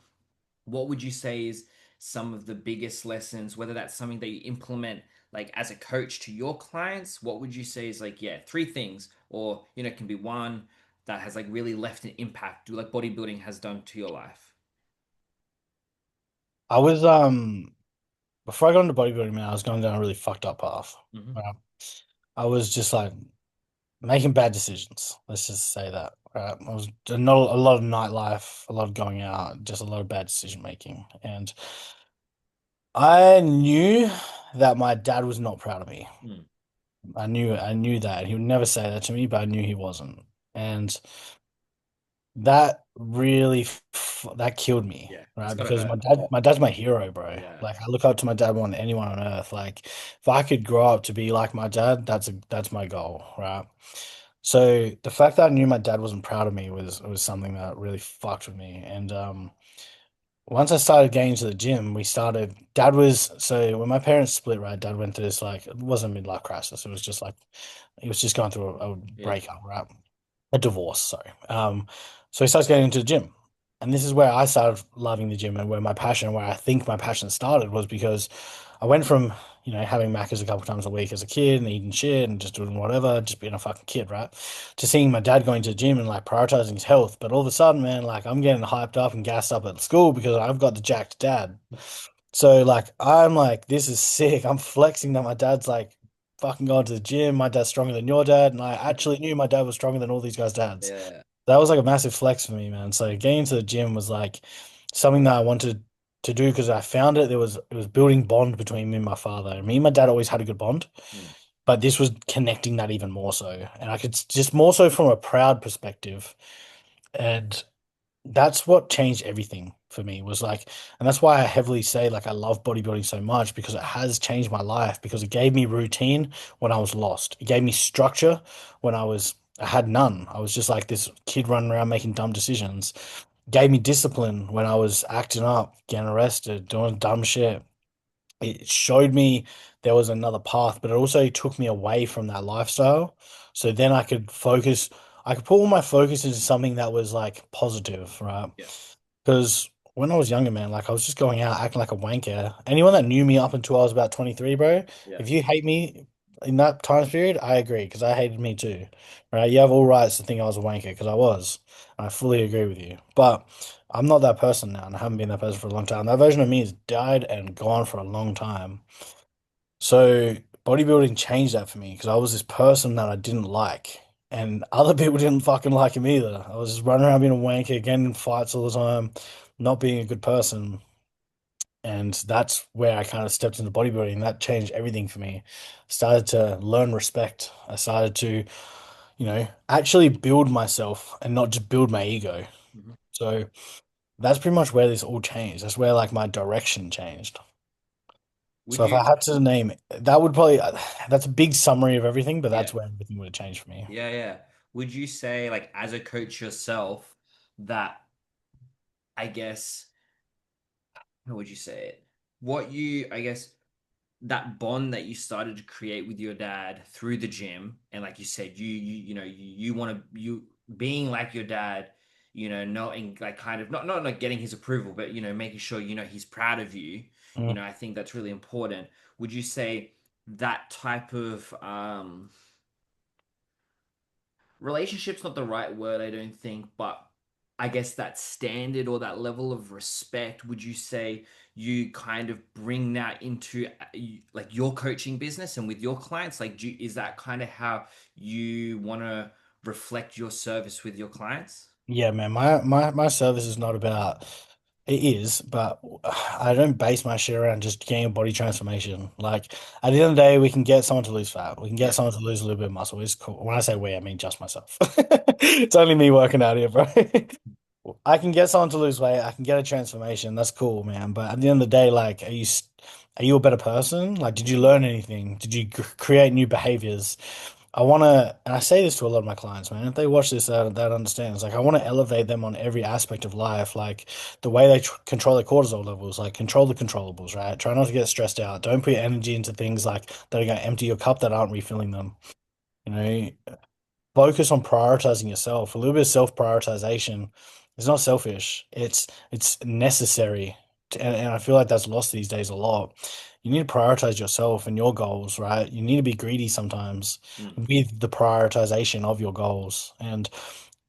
[SPEAKER 1] what would you say is some of the biggest lessons, whether that's something that you implement like as a coach to your clients? What would you say is like, yeah, three things, or, it can be one that has like really left an impact, like bodybuilding has done to your life?
[SPEAKER 2] I was before I got into bodybuilding, man, I was going down a really fucked up path.
[SPEAKER 1] Hmm.
[SPEAKER 2] Right? I was just like making bad decisions. Let's just say that. Right? I was not a lot of nightlife, a lot of going out, just a lot of bad decision making. And I knew that my dad was not proud of me.
[SPEAKER 1] Mm.
[SPEAKER 2] I knew that. He would never say that to me, but I knew he wasn't. And that really that killed me,
[SPEAKER 1] Yeah, it's
[SPEAKER 2] right?
[SPEAKER 1] gotta
[SPEAKER 2] Because
[SPEAKER 1] hurt.
[SPEAKER 2] my dad's my hero, bro.
[SPEAKER 1] Yeah.
[SPEAKER 2] Like I look up to my dad more than anyone on earth. Like if I could grow up to be like my dad, that's my goal, right? So the fact that I knew my dad wasn't proud of me was something that really fucked with me. And once I started getting to the gym, dad was so when my parents split, right, dad went through this like it wasn't a midlife crisis. It was just like he was just going through a
[SPEAKER 1] Yeah.
[SPEAKER 2] breakup, right? A divorce, sorry. So he starts getting into the gym. And this is where I started loving the gym and where I think my passion started was because I went from, having Maccas a couple times a week as a kid and eating shit and just doing whatever, just being a fucking kid, right? To seeing my dad going to the gym and like prioritizing his health. But all of a sudden, man, like I'm getting hyped up and gassed up at school because I've got the jacked dad. So like I'm like, this is sick. I'm flexing that my dad's like fucking going to the gym. My dad's stronger than your dad, and I actually knew my dad was stronger than all these guys' dads.
[SPEAKER 1] Yeah.
[SPEAKER 2] That was like a massive flex for me, man. So getting to the gym was like something that I wanted to do because I found it was building bond between me and my father. And me and my dad always had a good bond,
[SPEAKER 1] Mm.
[SPEAKER 2] but this was connecting that even more so. And I could just more so from a proud perspective. And that's what changed everything for me was like, and that's why I heavily say like I love bodybuilding so much because it has changed my life because it gave me routine when I was lost. It gave me structure when I had none. I was just like this kid running around making dumb decisions. Gave me discipline when I was acting up, getting arrested, doing dumb shit. It showed me there was another path, but it also took me away from that lifestyle. So then I could put all my focus into something that was like positive, right?
[SPEAKER 1] Yeah.
[SPEAKER 2] Because when I was younger, man, like I was just going out acting like a wanker. Anyone that knew me up until I was about 23, bro,
[SPEAKER 1] Yeah.
[SPEAKER 2] if you hate me in that time period, I agree, because I hated me too. Right? You have all rights to think I was a wanker, because I was. I fully agree with you. But I'm not that person now, and I haven't been that person for a long time. That version of me has died and gone for a long time. So bodybuilding changed that for me because I was this person that I didn't like. And other people didn't fucking like him either. I was just running around being a wanker, getting in fights all the time, not being a good person. And that's where I kind of stepped into bodybuilding. That changed everything for me. I started to learn respect. I started to, actually build myself and not just build my ego.
[SPEAKER 1] Mhm.
[SPEAKER 2] So that's pretty much where this all changed. That's where like my direction changed.
[SPEAKER 1] Would
[SPEAKER 2] So if I
[SPEAKER 1] you?
[SPEAKER 2] had to name, that would probably that's a big summary of everything, but
[SPEAKER 1] Yeah.
[SPEAKER 2] that's where everything would have changed for me.
[SPEAKER 1] Yeah, yeah. Would you say, like, as a coach yourself, that I guess, how would you say it? I guess, that bond that you started to create with your dad through the gym, and like you said, you want to you being like your dad, knowing like kind of not like getting his approval, but making sure he's proud of you.
[SPEAKER 2] Mm.
[SPEAKER 1] I think that's really important. Would you say that type of relationship's not the right word, I don't think, but I guess that standard or that level of respect, would you say you kind of bring that into like your coaching business and with your clients? Like, is that kind of how you want to reflect your service with your clients?
[SPEAKER 2] Yeah, man, my service is not about it is, but I don't base my shit around just getting a body transformation. Like at the end of the day, we can get someone to lose fat. We can get
[SPEAKER 1] Yep.
[SPEAKER 2] someone to lose a little bit of muscle. It's cool. When I say we, I mean just myself. It's only me working out here, bro. I can get someone to lose weight. I can get a transformation. That's cool, man. But at the end of the day, like, are you a better person? Like, did you learn anything? Did you create new behaviors? I want to, and I say this to a lot of my clients, man. If they watch this, that understands. Like, I want to elevate them on every aspect of life, like the way they tr control their cortisol levels, like control the controllables, right? Try not to get stressed out. Don't put your energy into things like that are going to empty your cup that aren't refilling them. You know, focus on prioritizing yourself. A little bit of self-prioritization is not selfish. It's necessary. And I feel like that's lost these days a lot. You need to prioritize yourself and your goals, right? You need to be greedy sometimes
[SPEAKER 1] Mm.
[SPEAKER 2] with the prioritization of your goals and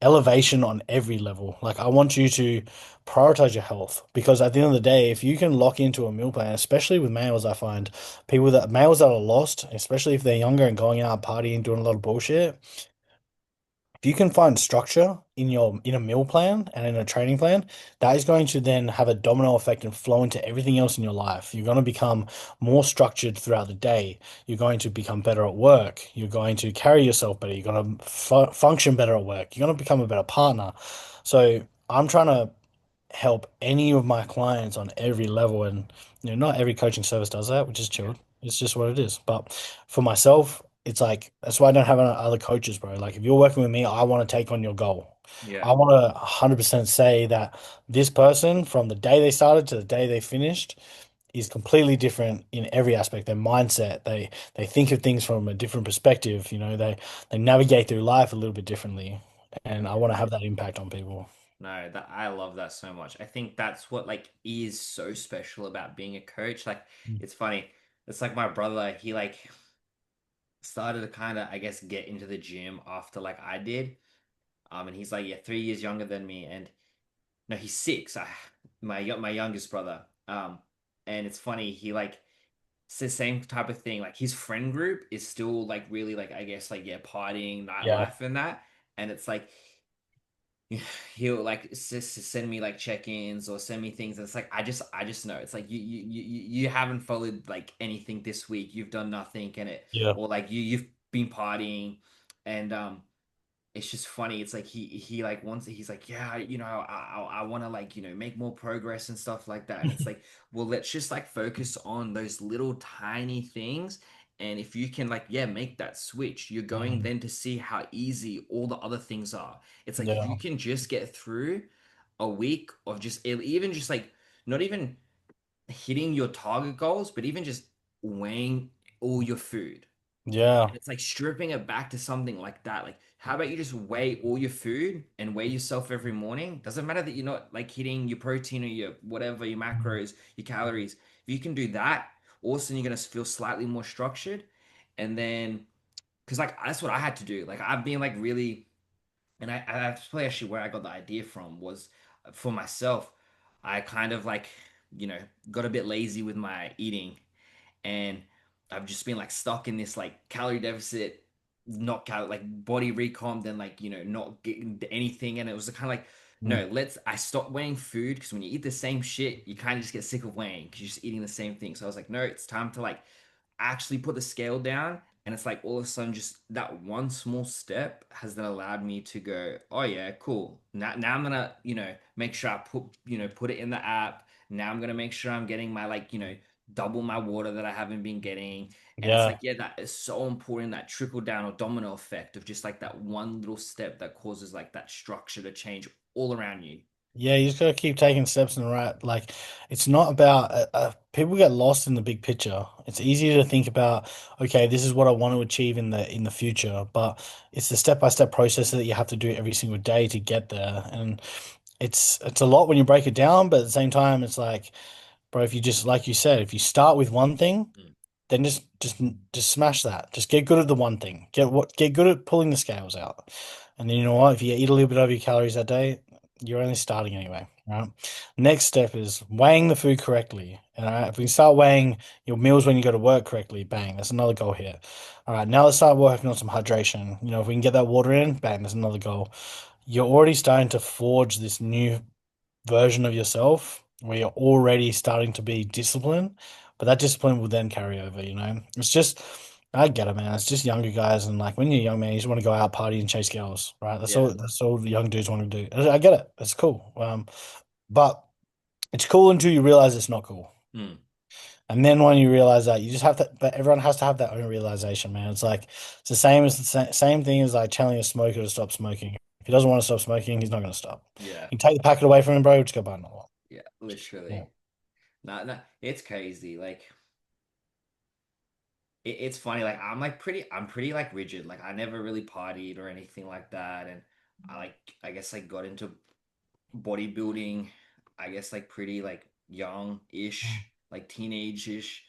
[SPEAKER 2] elevation on every level. Like I want you to prioritize your health because at the end of the day, if you can lock into a meal plan, especially with males, I find males that are lost, especially if they're younger and going out partying, doing a lot of bullshit, if you can find structure in a meal plan and in a training plan, that is going to then have a domino effect and flow into everything else in your life. You're going to become more structured throughout the day. You're going to become better at work. You're going to carry yourself better. You're going to function better at work. You're going to become a better partner. So I'm trying to help any of my clients on every level. And not every coaching service does that, which is
[SPEAKER 1] Yeah.
[SPEAKER 2] chilled. It's just what it is. But for myself, it's like that's why I don't have other coaches, bro. Like if you're working with me, I want to take on your goal.
[SPEAKER 1] Yeah.
[SPEAKER 2] I want to 100% say that this person from the day they started to the day they finished is completely different in every aspect. Their mindset, they think of things from a different perspective, they navigate through life a little bit differently. And I
[SPEAKER 1] Yeah.
[SPEAKER 2] want to have that impact on people.
[SPEAKER 1] No, that I love that so much. I think that's what like is so special about being a coach. Like it's funny. It's like my brother, he like started to kind of, I guess, get into the gym after like I did. And he's like, yeah, 3 years younger than me. And no, he's six. My youngest brother. And it's funny, he like it's the same type of thing. Like his friend group is still like really like I guess like yeah, partying,
[SPEAKER 2] Yeah,
[SPEAKER 1] nightlife and that. And it's like he'll like send me like check-ins or send me things. And it's like I just know it's like you haven't followed like anything this week. You've done nothing, and it
[SPEAKER 2] yeah,
[SPEAKER 1] or like you've been partying, and it's just funny. It's like he like wants he's like yeah I want to like make more progress and stuff like that. And it's like well let's just like focus on those little tiny things. And if you can like yeah make that switch, you're going
[SPEAKER 2] mm,
[SPEAKER 1] then to see how easy all the other things are. It's like if you
[SPEAKER 2] yeah,
[SPEAKER 1] can just get through a week of just even just like not even hitting your target goals, but even just weighing all your food,
[SPEAKER 2] yeah,
[SPEAKER 1] and it's like stripping it back to something like that. Like, how about you just weigh all your food and weigh yourself every morning? Doesn't matter that you're not like hitting your protein or your whatever, your macros, your calories. If you can do that, all of a sudden you're gonna feel slightly more structured. And then, because like that's what I had to do. Like I've been like really, and that's probably actually where I got the idea from was for myself. I kind of like, you know, got a bit lazy with my eating, and I've just been like stuck in this like calorie deficit, not like body recomp, then like not getting anything, and it was kind of like
[SPEAKER 2] mm,
[SPEAKER 1] no, I stopped weighing food because when you eat the same shit, you kind of just get sick of weighing because you're just eating the same thing. So I was like, no, it's time to like actually put the scale down. And it's like all of a sudden, just that one small step has then allowed me to go, oh yeah, cool. Now I'm gonna, make sure I put it in the app. Now I'm gonna make sure I'm getting my like, double my water that I haven't been getting. And it's like,
[SPEAKER 2] yeah.
[SPEAKER 1] yeah, that is so important, that trickle down or domino effect of just like that one little step that causes like that structure to change all around you.
[SPEAKER 2] Yeah, you just gotta keep taking steps in the right. Like, it's not about people get lost in the big picture. It's easy to think about, okay, this is what I want to achieve in the future, but it's the step-by-step process that you have to do every single day to get there. And it's a lot when you break it down, but at the same time, it's like, bro, if you just like you said, if you start with one thing,
[SPEAKER 1] Mm.
[SPEAKER 2] then just smash that. Just get good at the one thing. Get good at pulling the scales out. And then you know what? If you eat a little bit over your calories that day, you're only starting anyway, right? Next step is weighing the food correctly. All right, if we start weighing your meals when you go to work correctly, bang, that's another goal here. All right, now let's start working on some hydration. You know, if we can get that water in, bang, that's another goal. You're already starting to forge this new version of yourself where you're already starting to be disciplined, but that discipline will then carry over, you know? It's just, I get it, man. It's just younger guys, and like when you're young, man, you just want to go out, party, and chase girls, right?
[SPEAKER 1] Yeah.
[SPEAKER 2] That's all the young dudes want to do. I get it. It's cool. But it's cool until you realize it's not cool.
[SPEAKER 1] Hmm.
[SPEAKER 2] And then when you realize that, you just have to, but everyone has to have their own realization, man. It's like, it's the same as same thing as like telling a smoker to stop smoking. If he doesn't want to stop smoking, he's not going to stop.
[SPEAKER 1] Yeah.
[SPEAKER 2] You take the packet away from him, bro, just go buy another one.
[SPEAKER 1] Yeah.
[SPEAKER 2] Yeah.
[SPEAKER 1] Literally. Nah, nah, it's crazy. Like it's funny. Like I'm pretty like rigid. Like I never really partied or anything like that. And I guess I got into bodybuilding, I guess like pretty like young-ish, like teenage-ish.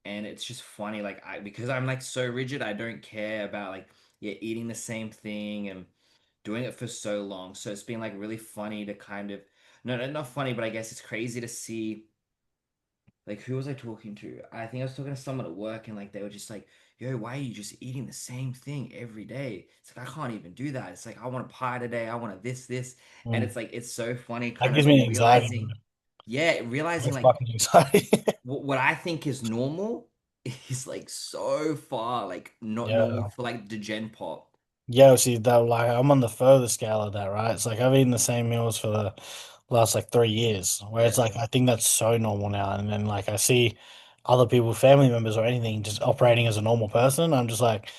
[SPEAKER 1] And it's just funny, like because I'm like so rigid, I don't care about like yeah, eating the same thing and doing it for so long. So it's been like really funny to kind of not funny, but I guess it's crazy to see like who was I talking to? I think I was talking to someone at work and like they were just like, yo, why are you just eating the same thing every day? It's like I can't even do that. It's like I want a pie today, I want a this. And
[SPEAKER 2] Mm.
[SPEAKER 1] it's like it's so funny
[SPEAKER 2] That
[SPEAKER 1] kind of
[SPEAKER 2] gives
[SPEAKER 1] like
[SPEAKER 2] me anxiety, bro.
[SPEAKER 1] realizing, yeah, realizing
[SPEAKER 2] That's
[SPEAKER 1] like
[SPEAKER 2] fucking anxiety.
[SPEAKER 1] what I think is normal is like so far like not normal
[SPEAKER 2] Yeah.
[SPEAKER 1] for like the Gen Pop.
[SPEAKER 2] Yeah, see that like I'm on the further scale of that, right? It's like I've eaten the same meals for the last like 3 years, where it's
[SPEAKER 1] Yeah.
[SPEAKER 2] like I think that's so normal now. And then like I see other people, family members or anything, just operating as a normal person. I'm just like,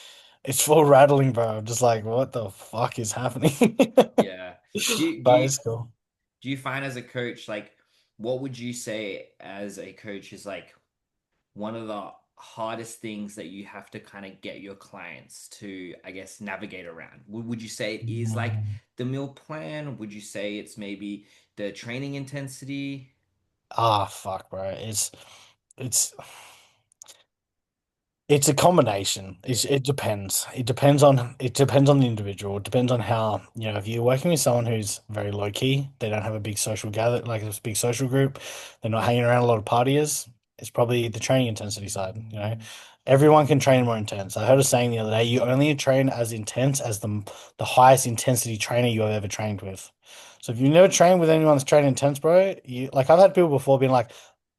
[SPEAKER 2] it's full rattling, bro. I'm just like, what the fuck is happening?
[SPEAKER 1] Yeah. Do you do
[SPEAKER 2] But
[SPEAKER 1] you
[SPEAKER 2] it's cool.
[SPEAKER 1] do you find as a coach like what would you say as a coach is like one of the hardest things that you have to kind of get your clients to, I guess, navigate around? Would you say it is like
[SPEAKER 2] Mm.
[SPEAKER 1] the meal plan? Would you say it's maybe the training intensity?
[SPEAKER 2] Ah, fuck, bro. It's It's a combination.
[SPEAKER 1] Yeah.
[SPEAKER 2] It depends. It depends on the individual. It depends on how, you know, if you're working with someone who's very low key, they don't have a big social gather like a big social group, they're not hanging around a lot of partiers, it's probably the training intensity side, you know. Everyone can train more intense. I heard a saying the other day, you only train as intense as the highest intensity trainer you have ever trained with. So if you've never trained with anyone that's trained intense, bro, you like I've had people before being like,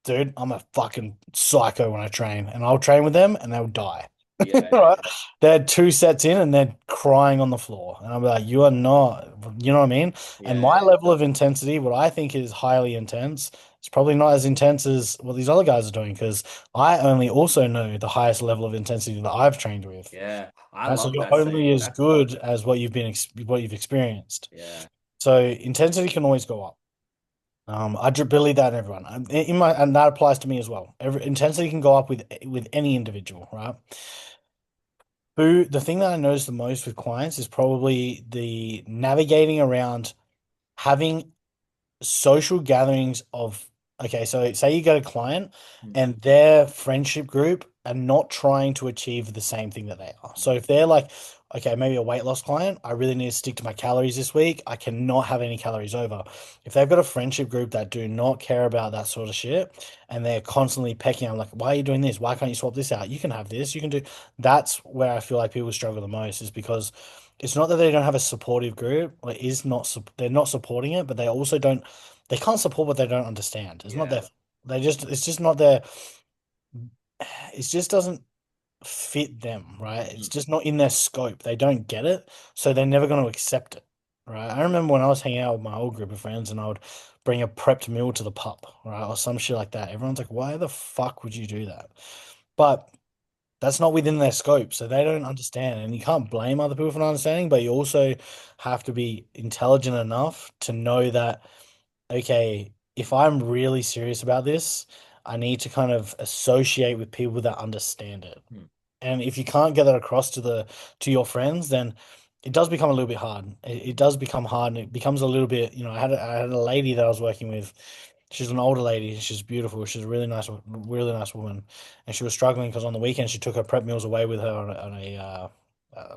[SPEAKER 2] dude, I'm a fucking psycho when I train, and I'll train with them and they'll die.
[SPEAKER 1] Yeah,
[SPEAKER 2] Right?
[SPEAKER 1] yeah,
[SPEAKER 2] They're 2 sets in and they're crying on the floor. And I'm like, you are not, you know what I mean? And
[SPEAKER 1] yeah,
[SPEAKER 2] my
[SPEAKER 1] yeah,
[SPEAKER 2] level of intensity, what I think is highly intense, is probably not as intense as what these other guys are doing because I only also know the highest level of intensity that I've trained with.
[SPEAKER 1] yeah. I
[SPEAKER 2] And so
[SPEAKER 1] love
[SPEAKER 2] you're
[SPEAKER 1] that
[SPEAKER 2] only
[SPEAKER 1] saying.
[SPEAKER 2] as
[SPEAKER 1] That's
[SPEAKER 2] good as what you've been what you've experienced.
[SPEAKER 1] yeah.
[SPEAKER 2] So intensity can always go up. I believe that in everyone. In my and that applies to me as well. Every intensity can go up with any individual, right? Who the thing that I notice the most with clients is probably the navigating around having social gatherings of okay, so say you get a client
[SPEAKER 1] Mm,
[SPEAKER 2] and their friendship group are not trying to achieve the same thing that they are. So
[SPEAKER 1] mm,
[SPEAKER 2] if they're like, okay, maybe a weight loss client, I really need to stick to my calories this week. I cannot have any calories over. If they've got a friendship group that do not care about that sort of shit and they're constantly pecking, I'm like, why are you doing this? Why can't you swap this out? You can have this. You can do that's where I feel like people struggle the most is because it's not that they don't have a supportive group, or it is not they're not supporting it, but they also don't they can't support what they don't understand. It's not
[SPEAKER 1] yeah.
[SPEAKER 2] their it's just not their it just doesn't fit them, right? It's
[SPEAKER 1] Mm,
[SPEAKER 2] just not in their scope. They don't get it, so they're never going to accept it, right? I remember when I was hanging out with my old group of friends and I would bring a prepped meal to the pub, right? Or some shit like that. Everyone's like, why the fuck would you do that? But that's not within their scope, so they don't understand. And you can't blame other people for not understanding, but you also have to be intelligent enough to know that okay, if I'm really serious about this, I need to kind of associate with people that understand it.
[SPEAKER 1] mm,
[SPEAKER 2] And if you can't get that across to the to your friends, then it does become a little bit hard. It does become hard, and it becomes a little bit. You know, I had a lady that I was working with. She's an older lady. She's beautiful. She's a really nice woman, and she was struggling because on the weekend she took her prep meals away with her on a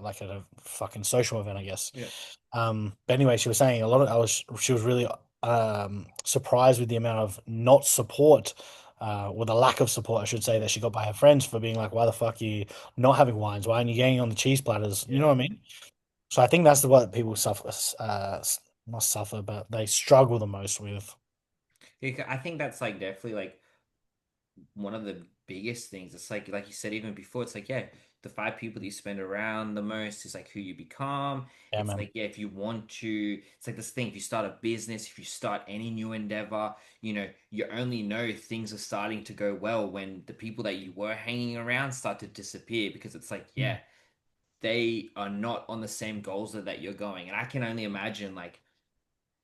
[SPEAKER 2] like at a fucking social event, I guess.
[SPEAKER 1] Yeah.
[SPEAKER 2] But anyway, she was saying a lot of she was really surprised with the amount of not support, or the lack of support, I should say, that she got by her friends for being like, why the fuck are you not having wines? Why aren't you getting on the cheese platters? You know
[SPEAKER 1] Yeah.
[SPEAKER 2] what I mean? So I think that's the what people suffer, not suffer, but they struggle the most with.
[SPEAKER 1] Yeah, I think that's like definitely like one of the biggest things. It's like you said even before, it's like, yeah, the five people that you spend around the most is like who you become.
[SPEAKER 2] Yeah,
[SPEAKER 1] It's
[SPEAKER 2] man.
[SPEAKER 1] like, yeah, if you want to, it's like this thing, if you start a business, if you start any new endeavor, you only know things are starting to go well when the people that you were hanging around start to disappear because it's like,
[SPEAKER 2] Mm.
[SPEAKER 1] yeah, they are not on the same goals that you're going. And I can only imagine like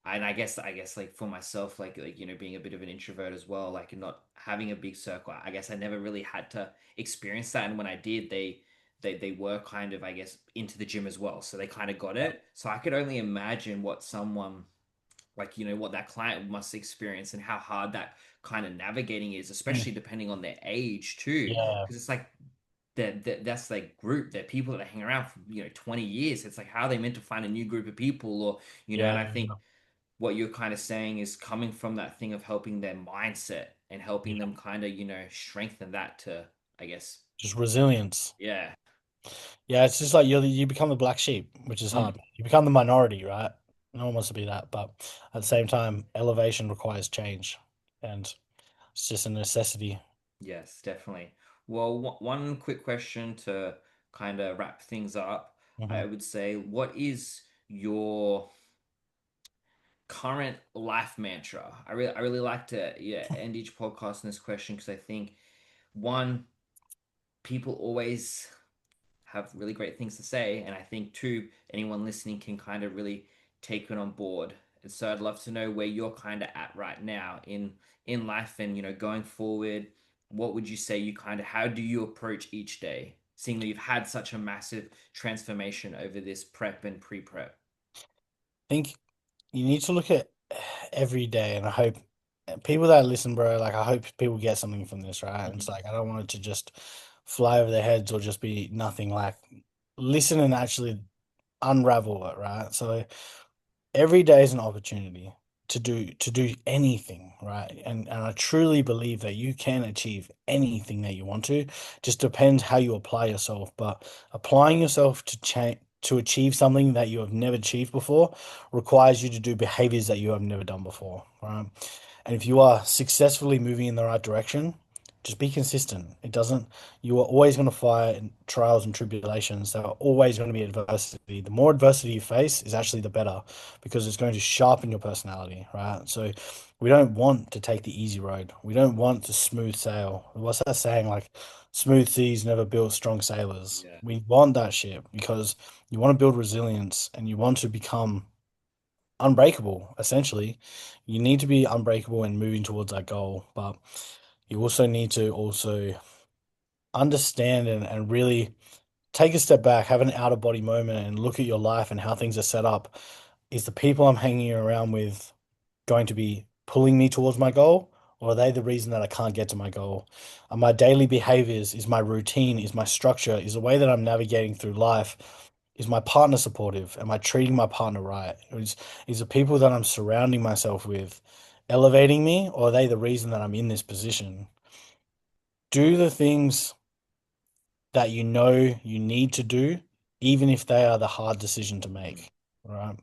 [SPEAKER 1] and I guess like for myself like being a bit of an introvert as well like not having a big circle. I guess I never really had to experience that, and when I did, they were kind of, I guess, into the gym as well, so they kind of got
[SPEAKER 2] Yeah.
[SPEAKER 1] it. So I could only imagine what someone like what that client must experience and how hard that kind of navigating is,
[SPEAKER 2] Mm.
[SPEAKER 1] especially depending on their age too,
[SPEAKER 2] Yeah,
[SPEAKER 1] because it's like that's like group, they're people that hang around for 20 years. It's like how are they meant to find a new group of people, or and
[SPEAKER 2] yeah,
[SPEAKER 1] I think what you're kind of saying is coming from that thing of helping their mindset and helping
[SPEAKER 2] yeah.
[SPEAKER 1] them kind of, strengthen that to, I guess,
[SPEAKER 2] Just resilience.
[SPEAKER 1] yeah.
[SPEAKER 2] Yeah, it's just like you become the black sheep, which is
[SPEAKER 1] Mm.
[SPEAKER 2] hard. You become the minority, right? No one wants to be that, but at the same time, elevation requires change, and it's just a necessity.
[SPEAKER 1] Yes, definitely. Well, one quick question to kind of wrap things up. I
[SPEAKER 2] Hmm.
[SPEAKER 1] would say, what is your current life mantra? I really like to, yeah, end each podcast in this question because I think one, people always have really great things to say. And I think, too, anyone listening can kind of really take it on board. And so I'd love to know where you're kind of at right now in life and, going forward. What would you say you kind of, how do you approach each day, seeing that you've had such a massive transformation over this prep and pre-prep?
[SPEAKER 2] I think you need to look at every day, and I hope people that listen, bro, like I hope people get something from this, right? And it's
[SPEAKER 1] Mhm.
[SPEAKER 2] like I don't want it to just fly over their heads or just be nothing. Like listen and actually unravel it, right? So every day is an opportunity to do anything, right? And I truly believe that you can achieve anything that you want to. Just depends how you apply yourself. But applying yourself to change to achieve something that you have never achieved before requires you to do behaviors that you have never done before, right? And if you are successfully moving in the right direction, just be consistent. It doesn't, you are always going to fight trials and tribulations. There are always going to be adversity. The more adversity you face is actually the better because it's going to sharpen your personality, right? So we don't want to take the easy road. We don't want to smooth sail. What's that saying? Like, smooth seas never build strong sailors.
[SPEAKER 1] Yeah.
[SPEAKER 2] We want that shit because you want to build resilience and you want to become unbreakable, essentially. You need to be unbreakable and moving towards that goal, but you also need to also understand and really take a step back, have an out of body moment and look at your life and how things are set up. Is the people I'm hanging around with going to be pulling me towards my goal? Or are they the reason that I can't get to my goal? Are my daily behaviors, is my routine, is my structure, is the way that I'm navigating through life, is my partner supportive? Am I treating my partner right? Is the people that I'm surrounding myself with elevating me, or are they the reason that I'm in this position? Do the things that you know you need to do, even if they are the hard decision to
[SPEAKER 1] Mm.
[SPEAKER 2] make, right?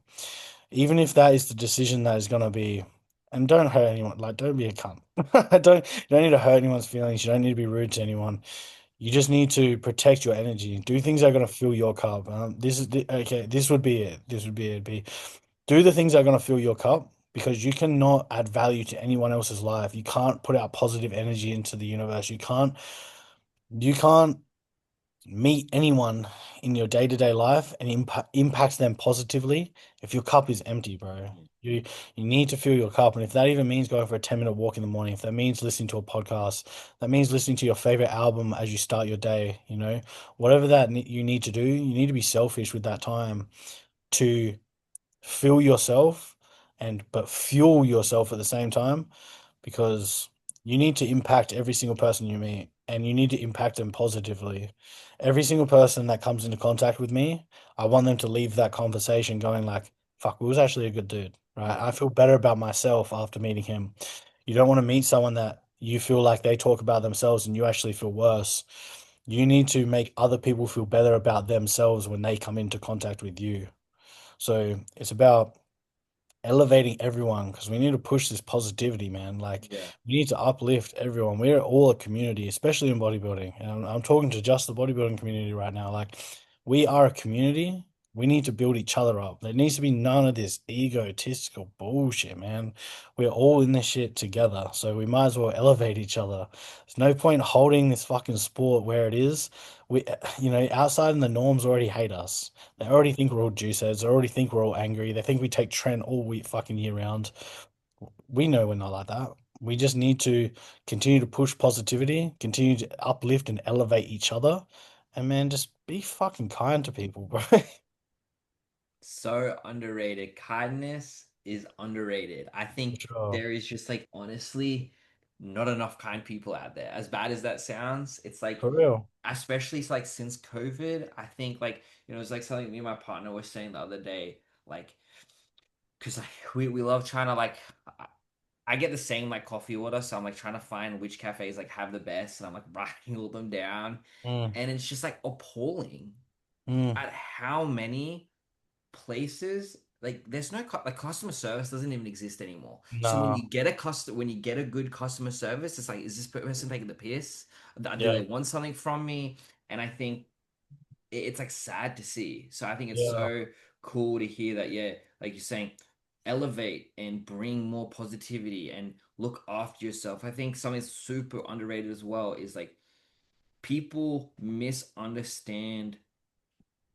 [SPEAKER 2] Even if that is the decision that is going to be, and don't hurt anyone, like, don't be a cunt. You don't need to hurt anyone's feelings. You don't need to be rude to anyone. You just need to protect your energy. Do things that are going to fill your cup. Okay. This would be it. This would be it. Do the things that are going to fill your cup because you cannot add value to anyone else's life. You can't put out positive energy into the universe. You can't meet anyone in your day-to-day life and impact them positively if your cup is empty, bro.
[SPEAKER 1] Mm.
[SPEAKER 2] You need to fill your cup. And if that even means going for a 10-minute walk in the morning, if that means listening to a podcast, that means listening to your favorite album as you start your day, whatever you need to do, you need to be selfish with that time to fill yourself and but fuel yourself at the same time because you need to impact every single person you meet. and you need to impact them positively. Every single person that comes into contact with me, I want them to leave that conversation going like, fuck, he was actually a good dude, right?
[SPEAKER 1] Yeah.
[SPEAKER 2] I feel better about myself after meeting him. You don't want to meet someone that you feel like they talk about themselves and you actually feel worse. You need to make other people feel better about themselves when they come into contact with you. So it's about elevating everyone because we need to push this positivity, man. Like
[SPEAKER 1] Yeah.
[SPEAKER 2] we need to uplift everyone. We're all a community, especially in bodybuilding. And I'm talking to just the bodybuilding community right now. Like we are a community. We need to build each other up. There needs to be none of this egotistical bullshit, man. We're all in this shit together, so we might as well elevate each other. There's no point holding this fucking sport where it is. We, outside in the norms already hate us. They already think we're all juice heads. They already think we're all angry. They think we take Trent all week fucking year round. We know we're not like that. We just need to continue to push positivity, continue to uplift and elevate each other, and man, just be fucking kind to people, bro.
[SPEAKER 1] So underrated. Kindness is underrated. I
[SPEAKER 2] For
[SPEAKER 1] think
[SPEAKER 2] sure.
[SPEAKER 1] there is just like honestly not enough kind people out there. As bad as that sounds, it's like
[SPEAKER 2] For real.
[SPEAKER 1] especially like since COVID, I think like it's like something me and my partner were saying the other day, like because like we love trying to like I get the same like coffee order, so I'm like trying to find which cafes like have the best, and I'm like writing all them down,
[SPEAKER 2] Mm,
[SPEAKER 1] and it's just like appalling
[SPEAKER 2] mm,
[SPEAKER 1] at how many places like there's no like customer service doesn't even exist anymore. So when
[SPEAKER 2] nah.
[SPEAKER 1] you get a when you get a good customer service, it's like, is this person taking the piss? Do they
[SPEAKER 2] Yeah.
[SPEAKER 1] want something from me? And I think it's like sad to see. So I think it's
[SPEAKER 2] Yeah.
[SPEAKER 1] so cool to hear that, yeah, like you're saying, elevate and bring more positivity and look after yourself. I think something super underrated as well is like people misunderstand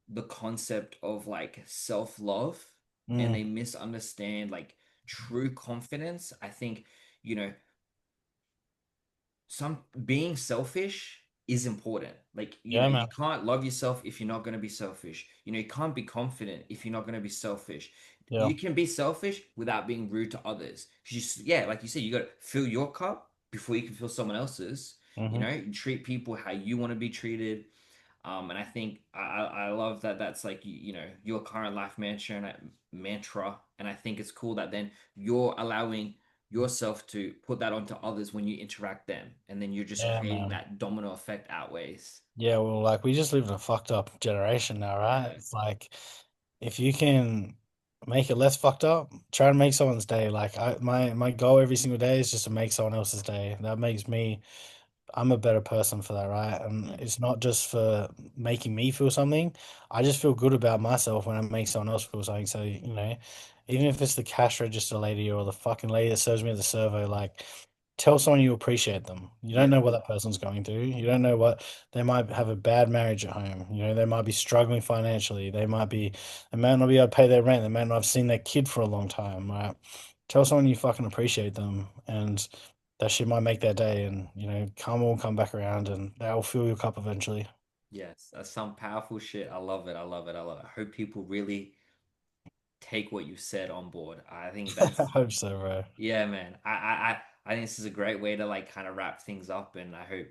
[SPEAKER 1] the concept of like self-love and
[SPEAKER 2] Mm,
[SPEAKER 1] they misunderstand like true confidence. I think, you know, some being selfish is important. Like,
[SPEAKER 2] yeah,
[SPEAKER 1] you
[SPEAKER 2] man.
[SPEAKER 1] can't love yourself if you're not going to be selfish. You can't be confident if you're not going to be selfish.
[SPEAKER 2] Yeah.
[SPEAKER 1] You can be selfish without being rude to others. 'Cause yeah, like you said, you got to fill your cup before you can fill someone else's.
[SPEAKER 2] Mm-hmm.
[SPEAKER 1] You treat people how you want to be treated. And I think I love that that's like your current life mantra, and I think it's cool that then you're allowing yourself to put that onto others when you interact them, and then you're just
[SPEAKER 2] Yeah,
[SPEAKER 1] creating
[SPEAKER 2] man.
[SPEAKER 1] that domino effect outweighs.
[SPEAKER 2] Yeah, well, like we just live in a fucked up generation now, right?
[SPEAKER 1] Yeah,
[SPEAKER 2] It's like if you can make it less fucked up, try to make someone's day. Like my goal every single day is just to make someone else's day. That makes me I'm a better person for that, right? And
[SPEAKER 1] mm,
[SPEAKER 2] it's not just for making me feel something. I just feel good about myself when I make someone else feel something. So, even if it's the cash register lady or the fucking lady that serves me at the servo, like tell someone you appreciate them. You don't
[SPEAKER 1] yeah,
[SPEAKER 2] know what that person's going through. You don't know what they might have a bad marriage at home. They might be struggling financially. They might not be able to pay their rent. They might not have seen their kid for a long time, right? Tell someone you fucking appreciate them and that shit might make their day and come back around and that'll fill your cup eventually.
[SPEAKER 1] yes, that's some powerful shit. I love it. I love it. I love it. I hope people really take what you said on board. I think
[SPEAKER 2] I
[SPEAKER 1] that's
[SPEAKER 2] hope so, bro.
[SPEAKER 1] yeah, man. I think this is a great way to like kind of wrap things up, and I hope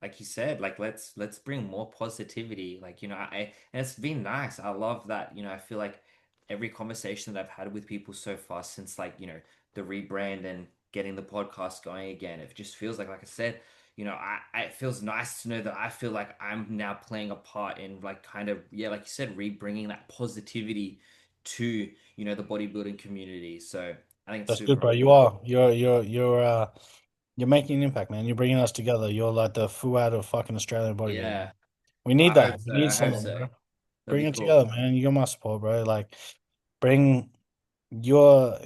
[SPEAKER 1] like you said, like let's bring more positivity. Like, and it's been nice. I love that. I feel like every conversation that I've had with people so far since like, the rebrand and getting the podcast going again, it just feels like I said, it feels nice to know that I feel like I'm now playing a part in like kind of, yeah, like you said, rebringing that positivity to, the bodybuilding community. So I think it's
[SPEAKER 2] That's good,
[SPEAKER 1] super
[SPEAKER 2] bro. You
[SPEAKER 1] important.
[SPEAKER 2] are. You're making an impact, man. You're bringing us together. You're like the fuad of fucking Australian bodybuilding.
[SPEAKER 1] Yeah,
[SPEAKER 2] We need
[SPEAKER 1] I hope
[SPEAKER 2] that.
[SPEAKER 1] so.
[SPEAKER 2] We need
[SPEAKER 1] I hope
[SPEAKER 2] someone,
[SPEAKER 1] so.
[SPEAKER 2] bro.
[SPEAKER 1] That'd
[SPEAKER 2] Bring
[SPEAKER 1] be
[SPEAKER 2] it
[SPEAKER 1] cool.
[SPEAKER 2] together, man. You got my support, bro. Like bring you're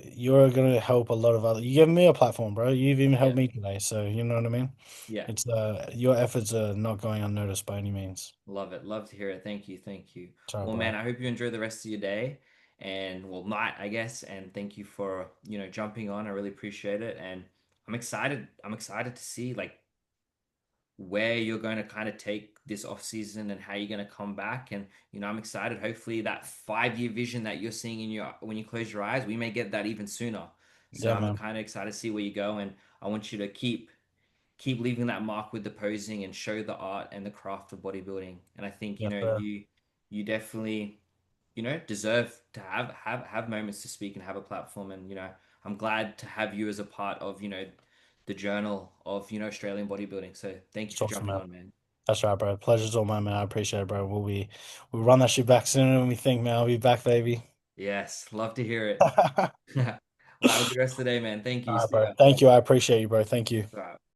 [SPEAKER 2] gonna help a lot of other. You give me a platform, bro. You've even
[SPEAKER 1] Yeah.
[SPEAKER 2] helped me today, so you know what I mean.
[SPEAKER 1] Yeah.
[SPEAKER 2] It's your efforts are not going unnoticed by any means.
[SPEAKER 1] Love it. Love to hear it. Thank you. Thank you.
[SPEAKER 2] Sorry,
[SPEAKER 1] Well, man,
[SPEAKER 2] bro.
[SPEAKER 1] I hope you enjoy the rest of your day and well, night, I guess. And thank you for, jumping on. I really appreciate it. And I'm excited. I'm excited to see like where you're going to kind of take this off season and how you're going to come back. And, I'm excited. Hopefully that 5-year vision that you're seeing in your when you close your eyes, we may get that even sooner. So
[SPEAKER 2] Yeah,
[SPEAKER 1] I'm
[SPEAKER 2] man.
[SPEAKER 1] kind of excited to see where you go. And I want you to keep keep leaving that mark with the posing and show the art and the craft of bodybuilding. And I think,
[SPEAKER 2] Yes, sir.
[SPEAKER 1] you definitely, deserve to have moments to speak and have a platform. And, I'm glad to have you as a part of, the journal of, Australian bodybuilding. So thank you
[SPEAKER 2] It's
[SPEAKER 1] for
[SPEAKER 2] awesome,
[SPEAKER 1] jumping
[SPEAKER 2] man.
[SPEAKER 1] on, man.
[SPEAKER 2] That's right, bro. Pleasure's all mine, man. I appreciate it, bro. We'll run that shit back sooner than we think, man. I'll be back, baby.
[SPEAKER 1] Yes, love to hear it.
[SPEAKER 2] All
[SPEAKER 1] Well, have a good rest of the day, man. Thank you.
[SPEAKER 2] right,
[SPEAKER 1] See
[SPEAKER 2] bro.
[SPEAKER 1] ya.
[SPEAKER 2] Thank you. I appreciate you, bro. Thank you.
[SPEAKER 1] All right.